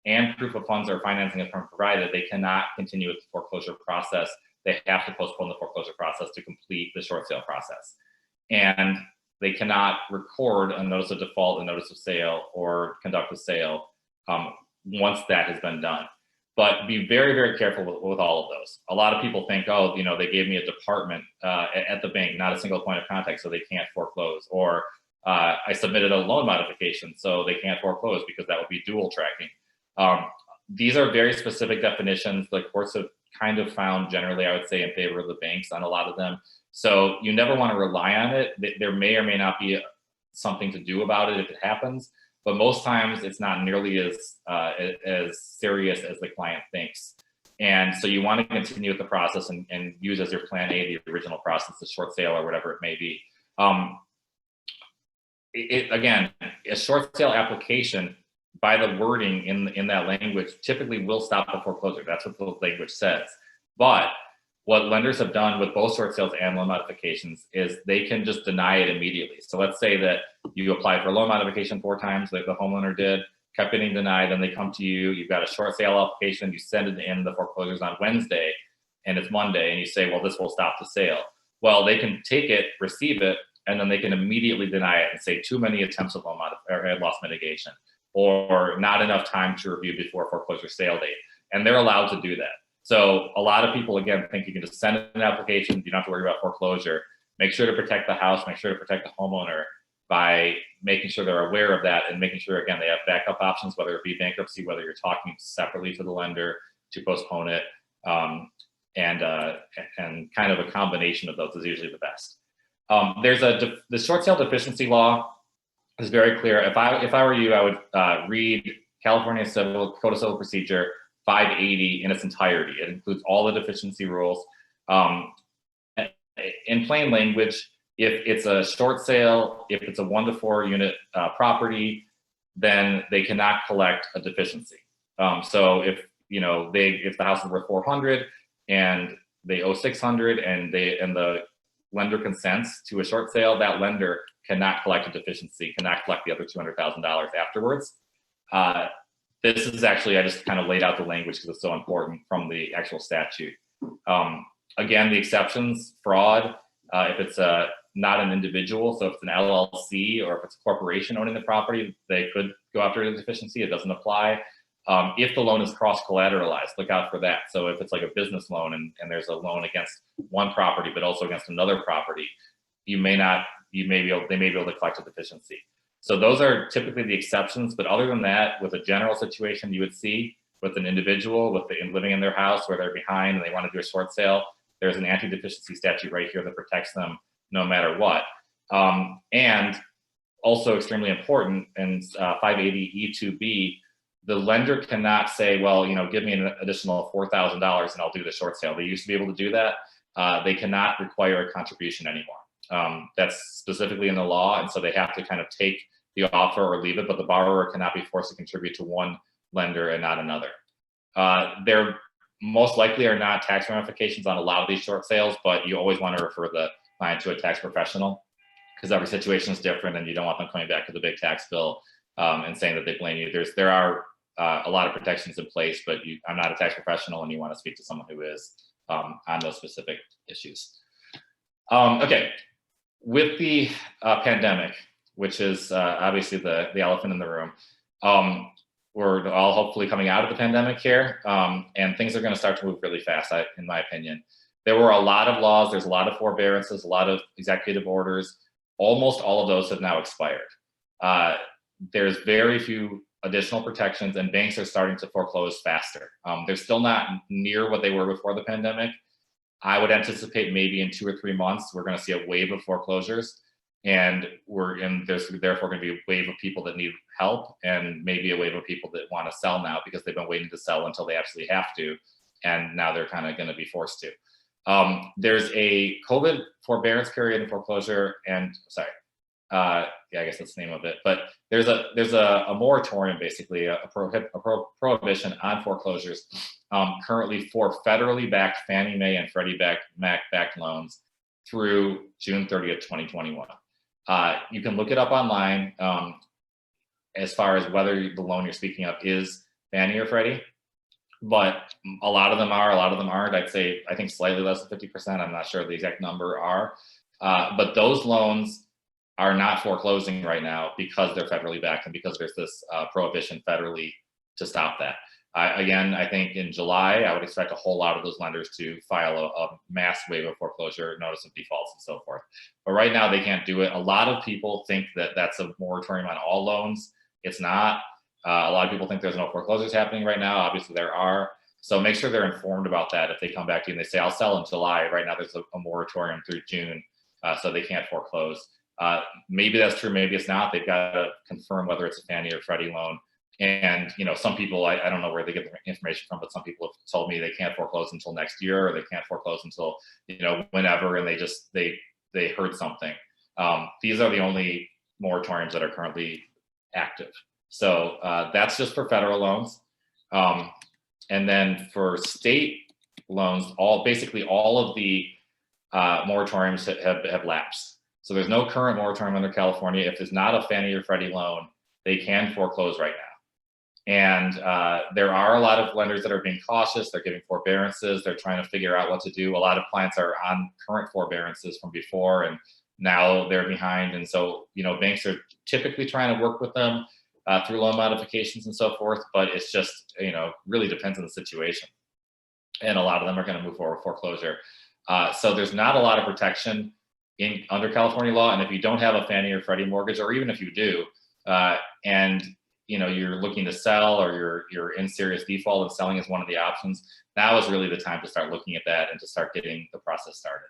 and proof of funds or financing has been provided, they cannot continue with the foreclosure process. They have to postpone the foreclosure process to complete the short sale process. And they cannot record a notice of default, a notice of sale, or conduct a sale once that has been done. But be very, very careful with all of those. A lot of people think, oh, they gave me a department at the bank, not a single point of contact, so they can't foreclose. Or I submitted a loan modification, so they can't foreclose because that would be dual tracking. These are very specific definitions. The courts have kind of found generally, I would say, in favor of the banks on a lot of them. So you never want to rely on it. There may or may not be something to do about it if it happens. but most times it's not nearly as serious as the client thinks. And so you want to continue with the process and use as your plan A, the original process, the short sale or whatever it may be. Again, a short sale application by the wording in that language typically will stop the foreclosure. That's what the language says. But what lenders have done with both short sales and loan modifications is they can just deny it immediately. So let's say that you applied for a loan modification 4 times, like the homeowner did, kept getting denied, then they come to you, you've got a short sale application, you send it in, the foreclosures on Wednesday, and it's Monday, and you say, well, this will stop the sale. Well, they can take it, receive it, and then they can immediately deny it and say too many attempts of loan or loss mitigation, or not enough time to review before foreclosure sale date. And they're allowed to do that. So a lot of people, again, think you can just send an application, you don't have to worry about foreclosure. Make sure to protect the house, make sure to protect the homeowner by making sure they're aware of that and making sure, again, they have backup options, whether it be bankruptcy, whether you're talking separately to the lender to postpone it, and kind of a combination of those is usually the best. There's the short sale deficiency law is very clear. If I were you, I would read California Code of Civil Procedure 580 in its entirety. It includes all the deficiency rules. In plain language, if it's a short sale, if it's a 1 to 4 unit property, then they cannot collect a deficiency. So if if the house is worth 400 and they owe 600 and the lender consents to a short sale, that lender cannot collect a deficiency, cannot collect the other $200,000 afterwards. This is actually, I just kind of laid out the language because it's so important from the actual statute. Again, the exceptions, fraud, if it's not an individual, so if it's an LLC or if it's a corporation owning the property, they could go after the deficiency. It doesn't apply. If the loan is cross-collateralized, look out for that. So if it's like a business loan and there's a loan against one property, but also against another property, they may be able to collect a deficiency. So those are typically the exceptions. But other than that, with a general situation you would see with an individual living in their house where they're behind and they want to do a short sale, there's an anti-deficiency statute right here that protects them no matter what. And also extremely important in 580 E2B, the lender cannot say, well, give me an additional $4,000 and I'll do the short sale. They used to be able to do that. They cannot require a contribution anymore. That's specifically in the law. And so they have to kind of take the offer or leave it, but the borrower cannot be forced to contribute to one lender and not another. There most likely are not tax ramifications on a lot of these short sales, but you always want to refer the client to a tax professional because every situation is different and you don't want them coming back with a big tax bill and saying that they blame you. There are a lot of protections in place, but I'm not a tax professional and you want to speak to someone who is on those specific issues. Okay, with the pandemic, which is obviously the elephant in the room, we're all hopefully coming out of the pandemic here, and things are going to start to move really fast, in my opinion. There were a lot of laws, there's a lot of forbearances, a lot of executive orders. Almost all of those have now expired. There's very few additional protections and banks are starting to foreclose faster. They're still not near what they were before the pandemic. I would anticipate maybe in 2 or 3 months, we're going to see a wave of foreclosures and there's therefore going to be a wave of people that need help and maybe a wave of people that want to sell now because they've been waiting to sell until they actually have to. And now they're kind of going to be forced to. There's a COVID forbearance period in foreclosure and yeah, I guess that's the name of it. But there's a moratorium, basically, a prohibition on foreclosures currently for federally backed Fannie Mae and Freddie Mac backed loans through June 30th, 2021. You can look it up online as far as whether the loan you're speaking of is Fannie or Freddie, but a lot of them are, a lot of them aren't. I think slightly less than 50%. I'm not sure the exact number are, but those loans are not foreclosing right now because they're federally backed and because there's this prohibition federally to stop that. Again, I think in July, I would expect a whole lot of those lenders to file a mass waiver of foreclosure, notice of defaults, and so forth. But right now, they can't do it. A lot of people think that that's a moratorium on all loans. It's not. A lot of people think there's no foreclosures happening right now. Obviously, there are. So make sure they're informed about that. If they come back to you and they say, I'll sell in July, right now there's a moratorium through June, so they can't foreclose. Maybe that's true, maybe it's not. They've got to confirm whether it's a Fannie or Freddie loan. And some people, I don't know where they get the information from, but some people have told me they can't foreclose until next year, or they can't foreclose until whenever, and they heard something. These are the only moratoriums that are currently active. So that's just for federal loans. And then for state loans, basically all of the moratoriums have lapsed. So there's no current moratorium under California. If there's not a Fannie or Freddie loan, they can foreclose right now. And there are a lot of lenders that are being cautious. They're giving forbearances. They're trying to figure out what to do. A lot of clients are on current forbearances from before, and now they're behind. And so, banks are typically trying to work with them through loan modifications and so forth. But it's just, really depends on the situation. And a lot of them are going to move forward with foreclosure. So there's not a lot of protection under California law. And if you don't have a Fannie or Freddie mortgage, or even if you do, and you're looking to sell, or you're in serious default and selling is one of the options, now is really the time to start looking at that and to start getting the process started.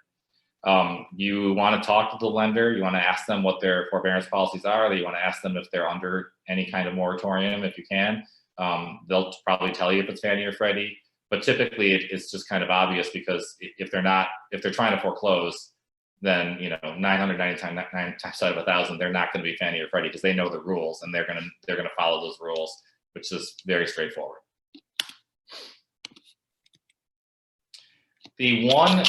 You want to talk to the lender. You want to ask them what their forbearance policies are. You want to ask them if they're under any kind of moratorium, if you can. They'll probably tell you if it's Fannie or Freddie, but typically it's just kind of obvious, because if they're trying to foreclose, then 999 times out of 1,000, they're not going to be Fannie or Freddie, because they know the rules and they're going to follow those rules, which is very straightforward. The one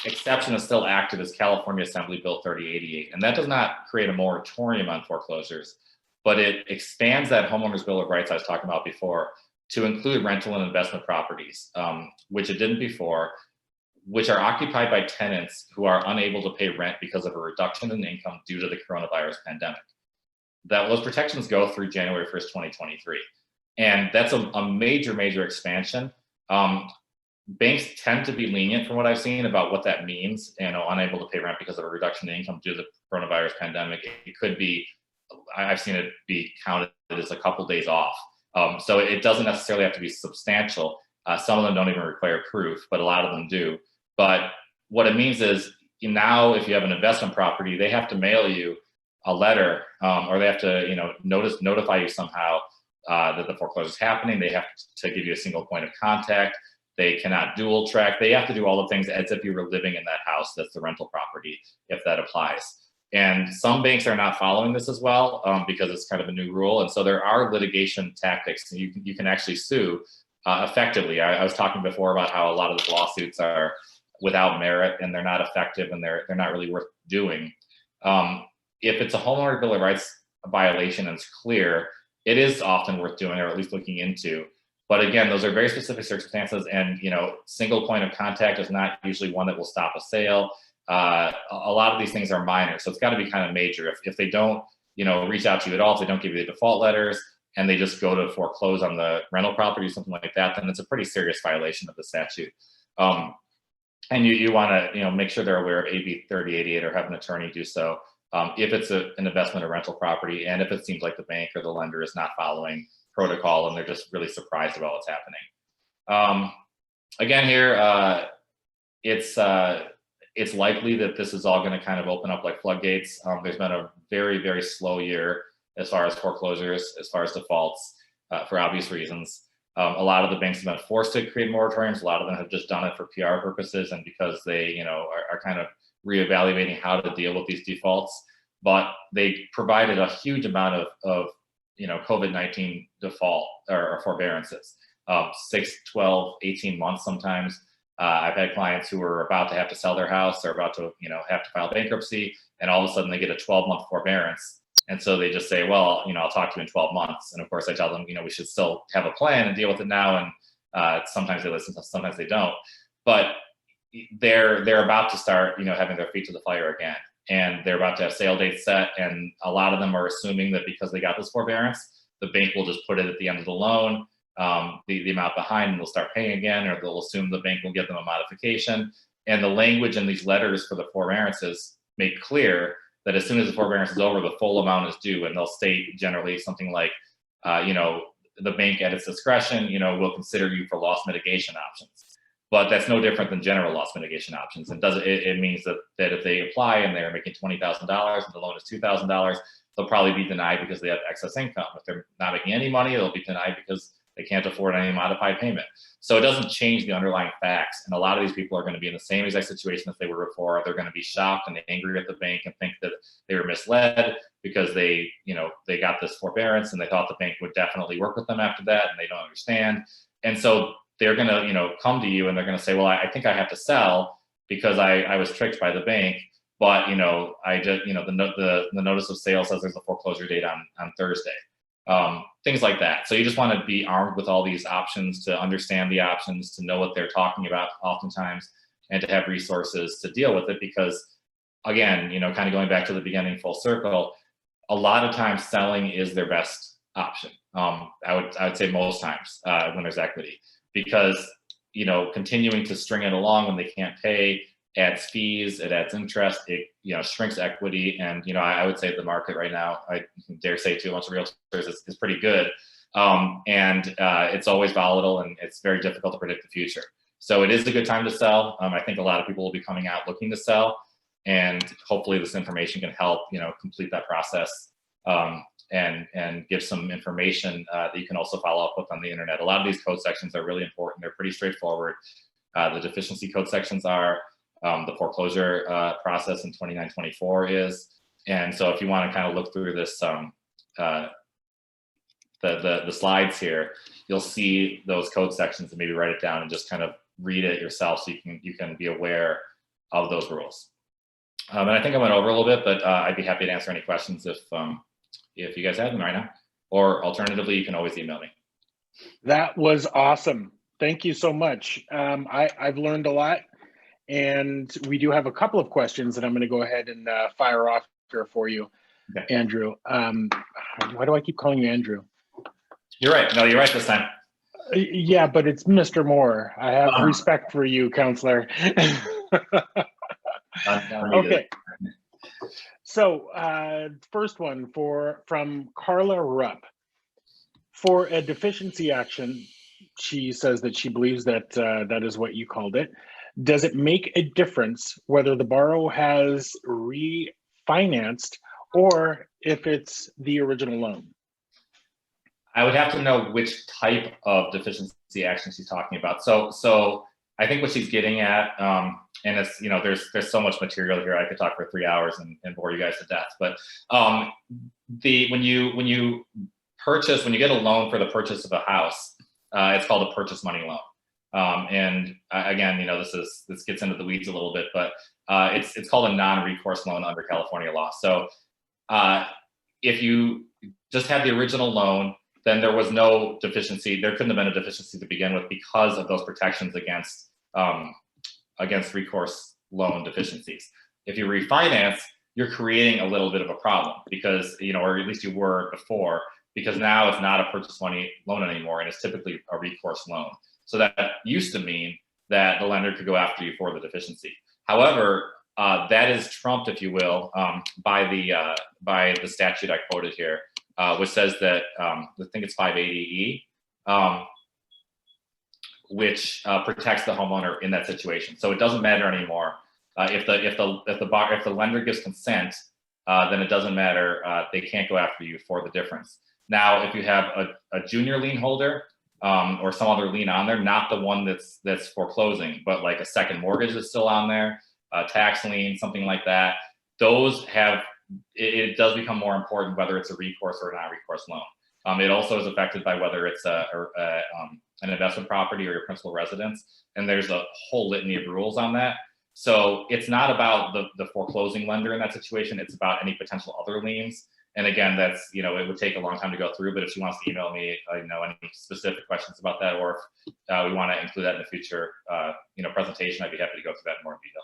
exception is still active is California Assembly Bill 3088, and that does not create a moratorium on foreclosures, but it expands that homeowners bill of rights I was talking about before to include rental and investment properties, which it didn't before, which are occupied by tenants who are unable to pay rent because of a reduction in income due to the coronavirus pandemic. Those protections go through January 1st, 2023. And that's a major, major expansion. Banks tend to be lenient, from what I've seen, about what that means, unable to pay rent because of a reduction in income due to the coronavirus pandemic. It could be, I've seen it be counted as a couple days off. So it doesn't necessarily have to be substantial. Some of them don't even require proof, but a lot of them do. But what it means is, now if you have an investment property, they have to mail you a letter, or they have to notify you somehow that the foreclosure is happening. They have to give you a single point of contact. They cannot dual track. They have to do all the things as if you were living in that house that's the rental property, if that applies. And some banks are not following this as well, because it's kind of a new rule. And so there are litigation tactics. You can actually sue effectively. I was talking before about how a lot of the lawsuits are without merit, and they're not effective, and they're not really worth doing. If it's a homeowner bill of rights violation and it's clear, it is often worth doing, or at least looking into. But again, those are very specific circumstances, and single point of contact is not usually one that will stop a sale. A lot of these things are minor, so it's got to be kind of major. If they don't reach out to you at all, if they don't give you the default letters, and they just go to foreclose on the rental property, something like that, then it's a pretty serious violation of the statute. And you want to make sure they're aware of AB 3088, or have an attorney do so if it's an investment or rental property, and if it seems like the bank or the lender is not following protocol and they're just really surprised about what's happening. Again, here it's likely that this is all going to kind of open up like floodgates. There's been a very, very slow year as far as foreclosures, as far as defaults, for obvious reasons. A lot of the banks have been forced to create moratoriums. A lot of them have just done it for PR purposes, and because they are kind of reevaluating how to deal with these defaults. But they provided a huge amount of COVID-19 default or forbearances, 6, 12, 18 months sometimes. I've had clients who are about to have to sell their house, they're about to have to file bankruptcy, and all of a sudden they get a 12-month forbearance. And so they just say, well, I'll talk to you in 12 months. And of course I tell them, we should still have a plan and deal with it now. And sometimes they listen, sometimes they don't. But they're about to start, having their feet to the fire again. And they're about to have sale dates set. And a lot of them are assuming that because they got this forbearance, the bank will just put it at the end of the loan, the amount behind, and they'll start paying again, or they'll assume the bank will give them a modification. And the language in these letters for the forbearances make clear that as soon as the forbearance is over, the full amount is due. And they'll state generally something like, the bank at its discretion, will consider you for loss mitigation options. but that's no different than general loss mitigation options. And it means that if they apply and they're making $20,000 and the loan is $2,000, they'll probably be denied because they have excess income. If they're not making any money, they'll be denied because they can't afford any modified payment. So it doesn't change the underlying facts. And a lot of these people are going to be in the same exact situation as they were before. They're going to be shocked and angry at the bank and think that they were misled because they got this forbearance and they thought the bank would definitely work with them after that, and they don't understand. And so they're going to, come to you and they're going to say, well, I think I have to sell because I was tricked by the bank. But, I just, the notice of sale says there's a foreclosure date on Thursday. Things like that. So you just want to be armed with all these options, to understand the options, to know what they're talking about oftentimes, and to have resources to deal with it. Because again, kind of going back to the beginning, full circle, a lot of times selling is their best option. I would say most times when there's equity, because continuing to string it along when they can't pay adds fees, it adds interest, it shrinks equity. And I would say the market right now, I dare say to a bunch of realtors, is pretty good. And it's always volatile, and it's very difficult to predict the future. So it is a good time to sell. I think a lot of people will be coming out looking to sell, and hopefully this information can help complete that process, and give some information that you can also follow up with on the internet. A lot of these code sections are really important. They're pretty straightforward. The deficiency code sections are, the foreclosure process in 2924 is. And so if you want to kind of look through this, the slides here, you'll see those code sections, and maybe write it down and just kind of read it yourself so you can be aware of those rules. And I think I went over a little bit, but I'd be happy to answer any questions if you guys have them right now, or alternatively, you can always email me. That was awesome. Thank you so much. I've learned a lot, and we do have a couple of questions that I'm going to go ahead and fire off here for you, okay. Andrew. Why do I keep calling you Andrew? You're right. No, you're right this time. Yeah, but it's Mr. Moore. I have respect for you, counselor. Okay. So first one from Carla Rupp. For a deficiency action, she says that she believes that that is what you called it. Does it make a difference whether the borrower has refinanced or if it's the original loan? I would have to know which type of deficiency action she's talking about. So I think what she's getting at, and it's, there's so much material here. I could talk for 3 hours and bore you guys to death. But when you get a loan for the purchase of a house, it's called a purchase money loan. And again, this gets into the weeds a little bit, but it's called a non-recourse loan under California law. So if you just had the original loan, then there was no deficiency. There couldn't have been a deficiency to begin with because of those protections against recourse loan deficiencies. If you refinance, you're creating a little bit of a problem because, or at least you were before, because now it's not a purchase money loan anymore, and it's typically a recourse loan. So that used to mean that the lender could go after you for the deficiency. However, that is trumped, if you will, by the statute I quoted here, which says that I think it's 580E, which protects the homeowner in that situation. So it doesn't matter anymore if the lender gives consent, then it doesn't matter. They can't go after you for the difference. Now, if you have a junior lien holder or some other lien on there, not the one that's foreclosing, but like a second mortgage is still on there, a tax lien, something like that, those have, it does become more important whether it's a recourse or a non-recourse loan. It also is affected by whether it's an investment property or your principal residence, and there's a whole litany of rules on that. So it's not about the foreclosing lender in that situation, it's about any potential other liens. And again, that's, it would take a long time to go through, but if she wants to email me, any specific questions about that, or if we want to include that in the future, presentation, I'd be happy to go through that in more detail.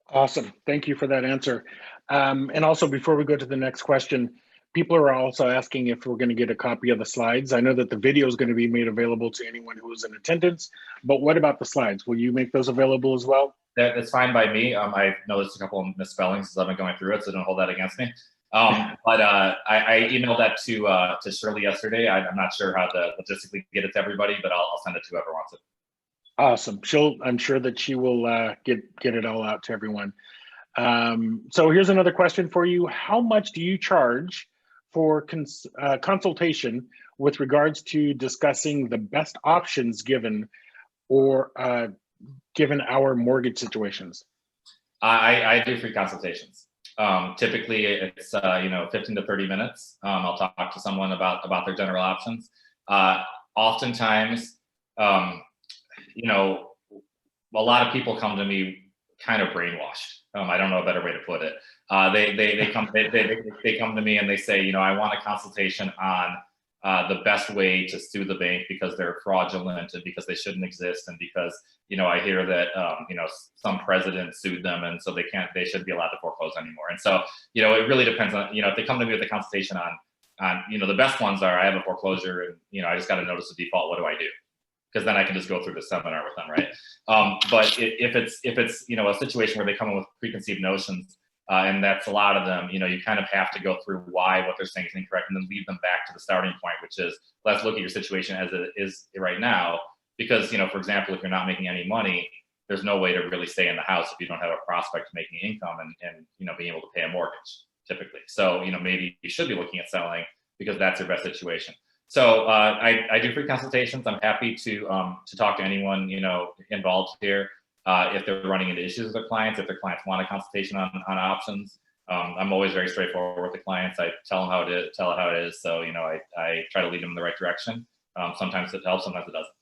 Awesome. Thank you for that answer. And also, before we go to the next question, people are also asking if we're going to get a copy of the slides. I know that the video is going to be made available to anyone who is in attendance, but what about the slides? Will you make those available as well? That's fine by me. I noticed a couple of misspellings as I've been going through it, so don't hold that against me. But I emailed that to Shirley yesterday. I'm not sure how to logistically get it to everybody, but I'll send it to whoever wants it. Awesome. I'm sure that she will get it all out to everyone. So here's another question for you. How much do you charge for consultation with regards to discussing the best options or given our mortgage situations? I do free consultations. Typically, it's 15 to 30 minutes. I'll talk to someone about their general options. Oftentimes, you know, a lot of people come to me kind of brainwashed. I don't know a better way to put it. They come to me and they say, I want a consultation on the best way to sue the bank because they're fraudulent and because they shouldn't exist and because I hear that some president sued them and so they shouldn't be allowed to foreclose anymore. And so it really depends on if they come to me with a consultation on the best ones are I have a foreclosure and I just got a notice of default. What do I do? Because then I can just go through the seminar with them, right? But if it's a situation where they come in with preconceived notions, and that's a lot of them, you kind of have to go through why what they're saying is incorrect, and then lead them back to the starting point, which is let's look at your situation as it is right now. Because for example, if you're not making any money, there's no way to really stay in the house if you don't have a prospect of making income and being able to pay a mortgage typically. So maybe you should be looking at selling because that's your best situation. So I do free consultations. I'm happy to talk to anyone involved here if they're running into issues with their clients, if their clients want a consultation on options. I'm always very straightforward with the clients. I tell them how it is. So I try to lead them in the right direction. Sometimes it helps, sometimes it doesn't.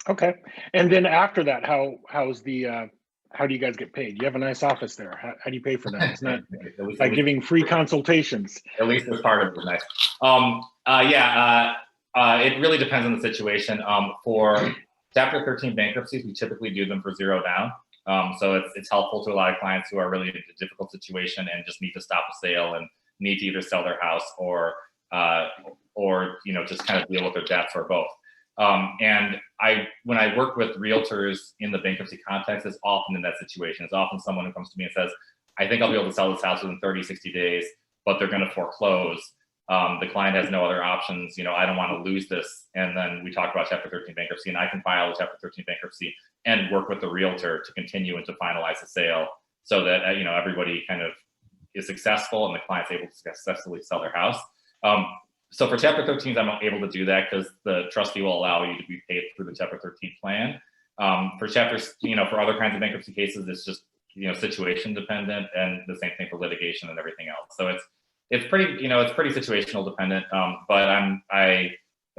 Okay, and then after that, how do you guys get paid? You have a nice office there. How do you pay for that? It's not by giving free consultations. At least as part of it, nice. It really depends on the situation. For Chapter 13 bankruptcies, we typically do them for $0 down. So it's helpful to a lot of clients who are really in a difficult situation and just need to stop a sale and need to either sell their house or just kind of deal with their debts or both. And when I work with realtors in the bankruptcy context, it's often in that situation. It's often someone who comes to me and says, I think I'll be able to sell this house within 30, 60 days, but they're going to foreclose. The client has no other options. I don't want to lose this. And then we talk about Chapter 13 bankruptcy, and I can file a Chapter 13 bankruptcy and work with the realtor to continue and to finalize the sale so that, everybody kind of is successful and the client's able to successfully sell their house. So for Chapter 13s, I'm able to do that because the trustee will allow you to be paid through the Chapter 13 plan. For chapters, for other kinds of bankruptcy cases, it's just, situation dependent, and the same thing for litigation and everything else. So it's pretty, it's pretty situational dependent. But I'm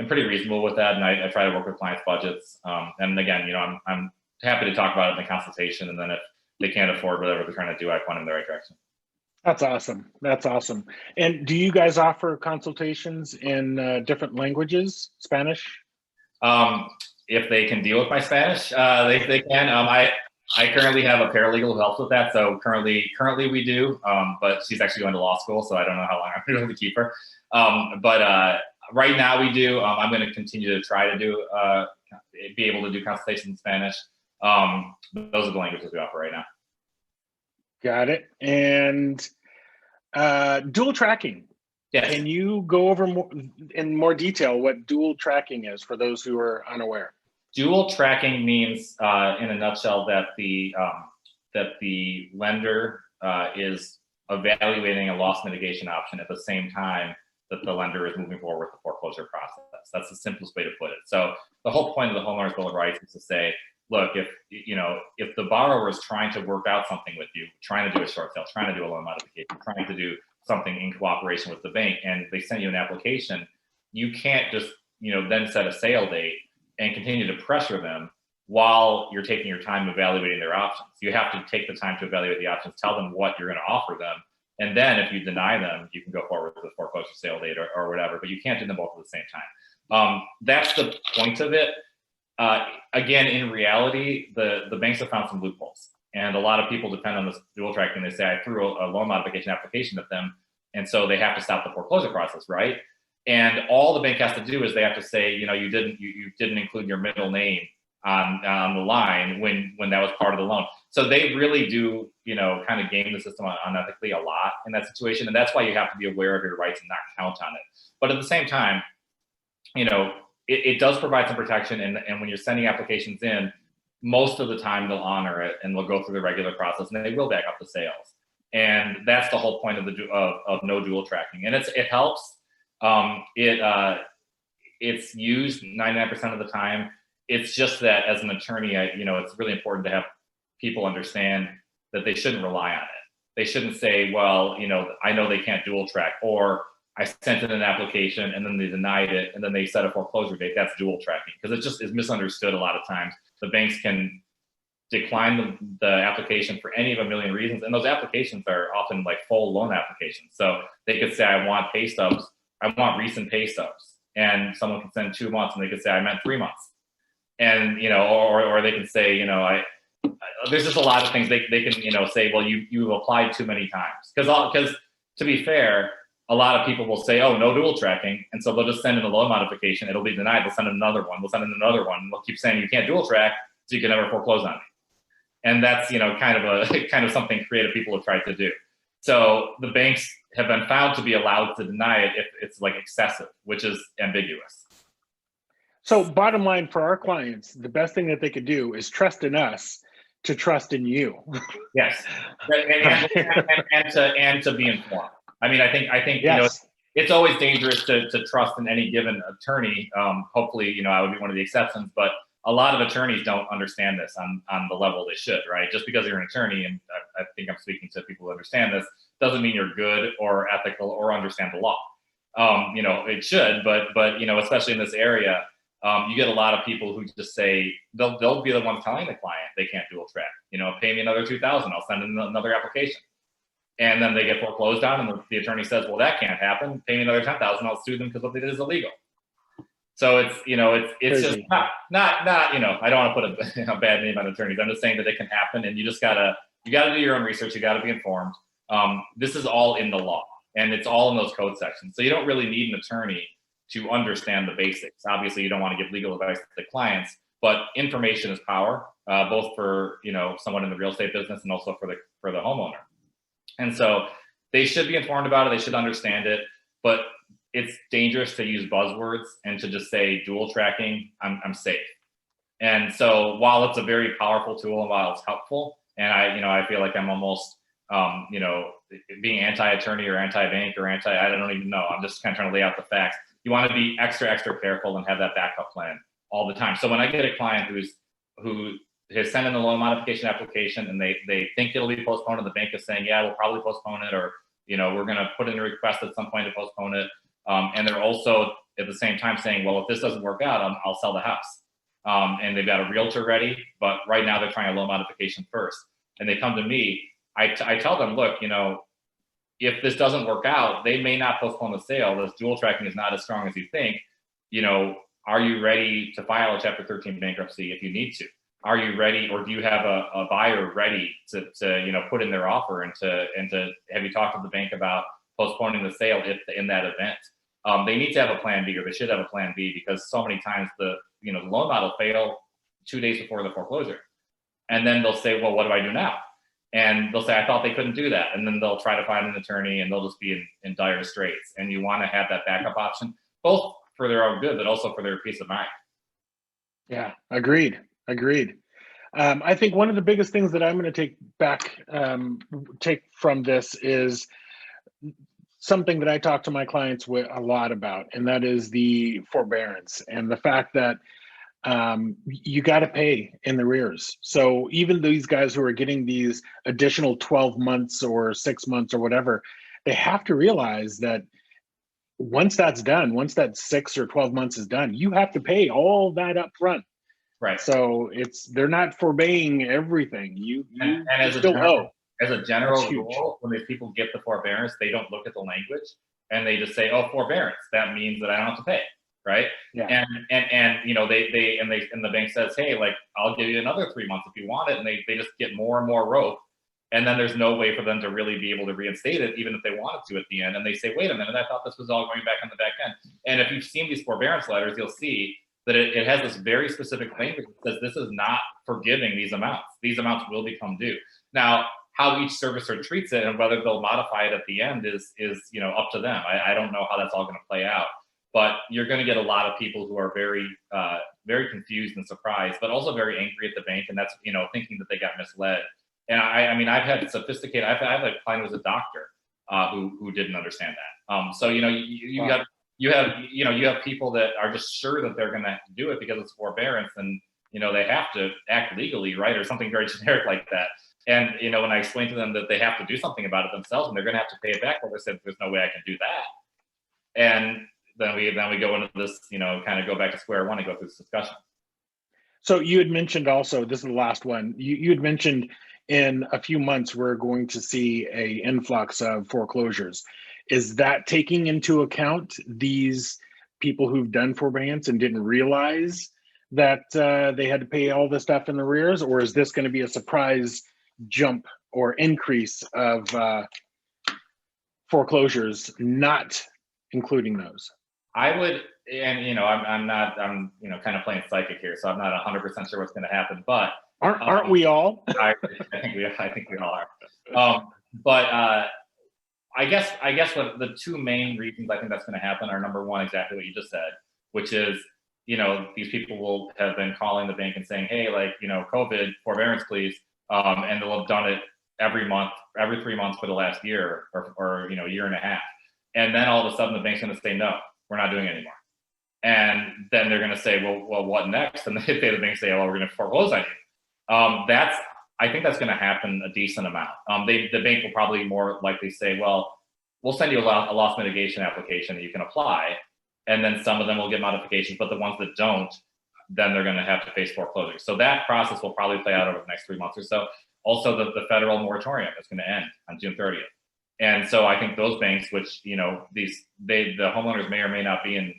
pretty reasonable with that, and I try to work with clients' budgets. And again, I'm happy to talk about it in the consultation, and then if they can't afford whatever they're trying to do, I point them in the right direction. That's awesome. That's awesome. And do you guys offer consultations in different languages, Spanish? If they can deal with my Spanish, they can. I currently have a paralegal who helps with that. So currently we do, but she's actually going to law school, so I don't know how long I'm going to keep her. But right now we do. I'm going to continue to try to be able to do consultations in Spanish. Those are the languages we offer right now. Got it. And dual tracking. Yes. Can you go over in more detail what dual tracking is for those who are unaware? Dual tracking means, in a nutshell, that the lender is evaluating a loss mitigation option at the same time that the lender is moving forward with the foreclosure process. That's the simplest way to put it. So the whole point of the Homeowners Bill of Rights is to say, look, if the borrower is trying to work out something with you, trying to do a short sale, trying to do a loan modification, trying to do something in cooperation with the bank, and they send you an application, you can't just then set a sale date and continue to pressure them while you're taking your time evaluating their options. You have to take the time to evaluate the options, tell them what you're going to offer them, and then if you deny them, you can go forward with a foreclosure sale date or whatever, but you can't do them both at the same time. That's the point of it. Again, in reality, the banks have found some loopholes, and a lot of people depend on this dual tracking. They say, I threw a loan modification application at them, and so they have to stop the foreclosure process, right? And all the bank has to do is they have to say, you didn't include your middle name on the line when that was part of the loan. So they really do, kind of game the system unethically a lot in that situation. And that's why you have to be aware of your rights and not count on it. But at the same time, it does provide some protection. And when you're sending applications in, most of the time they'll honor it and they'll go through the regular process and they will back up the sales. And that's the whole point of no dual tracking. And it helps. It's used 99% of the time. It's just that as an attorney, it's really important to have people understand that they shouldn't rely on it. They shouldn't say, well, I know they can't dual track, or I sent in an application and then they denied it and then they set a foreclosure date. That's dual tracking, because it just is misunderstood a lot of times. The banks can decline the application for any of a million reasons, and those applications are often like full loan applications. So they could say, I want pay stubs, I want recent pay stubs, and someone can send 2 months and they could say, I meant 3 months. And or they can say, there's just a lot of things they can say, well, you've applied too many times, because to be fair, a lot of people will say, oh, no dual tracking, and so they'll just send in a loan modification, it'll be denied, they'll send in another one, they'll keep saying you can't dual track, so you can never foreclose on me. And that's kind of something creative people have tried to do. So the banks have been found to be allowed to deny it if it's like excessive, which is ambiguous. So bottom line for our clients, the best thing that they could do is trust in us to trust in you. Yes, and to be informed. I mean, I think yes. It's always dangerous to trust in any given attorney. Hopefully, I would be one of the exceptions, but a lot of attorneys don't understand this on the level they should, right? Just because you're an attorney, and I think I'm speaking to people who understand this, doesn't mean you're good or ethical or understand the law. It should, but especially in this area, you get a lot of people who just say, they'll be the ones telling the client they can't dual track. Pay me another $2,000, I'll send in another application. And then they get foreclosed on, and the attorney says, well, that can't happen. Pay me another $10,000, I'll sue them because what they did is illegal. So it's just not, I don't want to put a bad name on attorneys. I'm just saying that it can happen, and you gotta do your own research. You gotta be informed. This is all in the law, and it's all in those code sections. So you don't really need an attorney to understand the basics. Obviously, you don't want to give legal advice to clients, but information is power, both for someone in the real estate business and also for the homeowner. And so they should be informed about it. They should understand it, but it's dangerous to use buzzwords and to just say dual tracking, I'm safe. And so while it's a very powerful tool and while it's helpful, and I feel like I'm almost, being anti-attorney or anti-bank or I don't even know. I'm just kind of trying to lay out the facts. You want to be extra, extra careful and have that backup plan all the time. So when I get a client who has sent in a loan modification application and they think it'll be postponed, and the bank is saying, yeah, we'll probably postpone it, or, we're going to put in a request at some point to postpone it. And they're also at the same time saying, well, if this doesn't work out, I'll sell the house. And they've got a realtor ready, but right now they're trying a loan modification first. And they come to me, I tell them, look, if this doesn't work out, they may not postpone the sale. This dual tracking is not as strong as you think. Are you ready to file a Chapter 13 bankruptcy if you need to? Are you ready, or do you have a buyer ready to put in their offer and to have you talked to the bank about postponing the sale in that event? They need to have a plan B, or they should have a plan B, because so many times the loan mod will fail 2 days before the foreclosure, and then they'll say, well, what do I do now? And they'll say, I thought they couldn't do that, and then they'll try to find an attorney, and they'll just be in dire straits. And you want to have that backup option, both for their own good, but also for their peace of mind. Yeah, agreed. I think one of the biggest things that I'm going to take from this is something that I talk to my clients a lot about, and that is the forbearance and the fact that you got to pay in the rears. So even these guys who are getting these additional 12 months or 6 months or whatever, they have to realize that once that's done, once that 6 or 12 months is done, you have to pay all that up front. Right. So they're not forbearing everything. You as still owe. As a general rule, when these people get the forbearance, they don't look at the language, and they just say, "Oh, forbearance. That means that I don't have to pay." Right. Yeah. And the bank says, "Hey, like, I'll give you another 3 months if you want it," and they just get more and more rope. And then there's no way for them to really be able to reinstate it, even if they wanted to at the end. And they say, wait a minute, I thought this was all going back on the back end. And if you've seen these forbearance letters, you'll see that it has this very specific language that says this is not forgiving these amounts. These amounts will become due. Now, how each servicer treats it and whether they'll modify it at the end is up to them. I don't know how that's all going to play out. but you're going to get a lot of people who are very, very confused and surprised, but also very angry at the bank, and that's, you know, thinking that they got misled. And I mean, I've had sophisticated. I've had a client who was a doctor who didn't understand that. So you know, Wow. you have people that are just sure that they're going to do it because it's forbearance, and you know they have to act legally, right, or something very generic like that. And you know, when I explain to them that they have to do something about it themselves and they're going to have to pay it back, well, they said, "There's no way I can do that." And then we go into this, you know, kind of go back to square one and go through this discussion. So you had mentioned also, this is the last one, you had mentioned in a few months we're going to see a influx of foreclosures. Is that taking into account these people who've done forbearance and didn't realize that they had to pay all this stuff in arrears, or is this going to be a surprise jump or increase of foreclosures, not including those? I would, and you know, I'm you know, kind of playing psychic here, so I'm not 100% sure what's going to happen, but Aren't we all? I think we all are. But I guess what the two main reasons I think that's going to happen are, number one, exactly what you just said, which is, you know, these people will have been calling the bank and saying, hey, like, you know, COVID forbearance, please, and they'll have done it every month, every 3 months for the last year, or you know, year and a half, and then all of a sudden the bank's going to say, no, we're not doing it anymore. And then they're going to say, well, what next? And the bank say, well, we're going to foreclose on you. I think that's going to happen a decent amount. The bank will probably more likely say, well, we'll send you a loss mitigation application that you can apply. And then some of them will get modifications, but the ones that don't, then they're going to have to face foreclosure. So that process will probably play out over the next 3 months or so. Also, the federal moratorium is going to end on June 30th. And so I think those banks, which, you know, the homeowners may or may not be in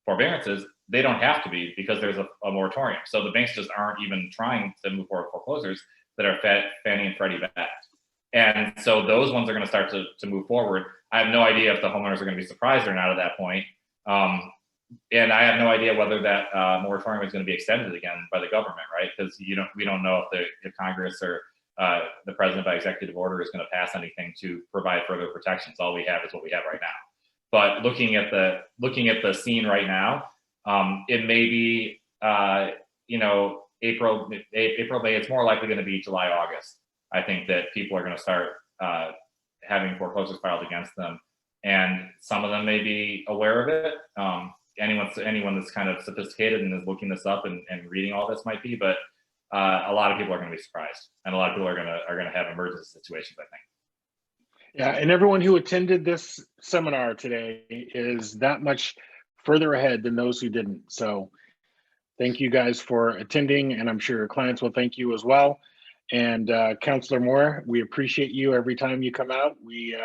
forbearances, they don't have to be because there's a moratorium. So the banks just aren't even trying to move forward foreclosures that are Fannie and Freddie backed. And so those ones are going to start to move forward. I have no idea if the homeowners are going to be surprised or not at that point. And I have no idea whether that moratorium is going to be extended again by the government, right? Because we don't know if Congress or the president by executive order is going to pass anything to provide further protections. All we have is what we have right now. But looking at the scene right now, it may be you know, April, May. It's more likely going to be July, August. I think that people are going to start having foreclosures filed against them, and some of them may be aware of it. Anyone that's kind of sophisticated and is looking this up and reading all this might be, but a lot of people are going to be surprised, and a lot of people are going to have emergency situations, I think. Yeah, and everyone who attended this seminar today is that much further ahead than those who didn't. So thank you guys for attending, and I'm sure your clients will thank you as well. And Counselor Moore, we appreciate you every time you come out. We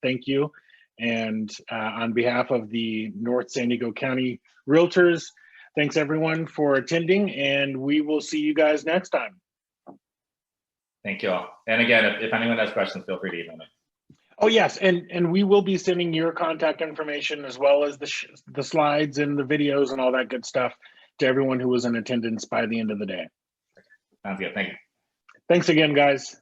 thank you. And on behalf of the North San Diego County Realtors, thanks everyone for attending, and we will see you guys next time. Thank you all. And again, if anyone has questions, feel free to email me. Oh yes, and we will be sending your contact information as well as the slides and the videos and all that good stuff to everyone who was in attendance by the end of the day. Sounds good. Thank you. Thanks again, guys.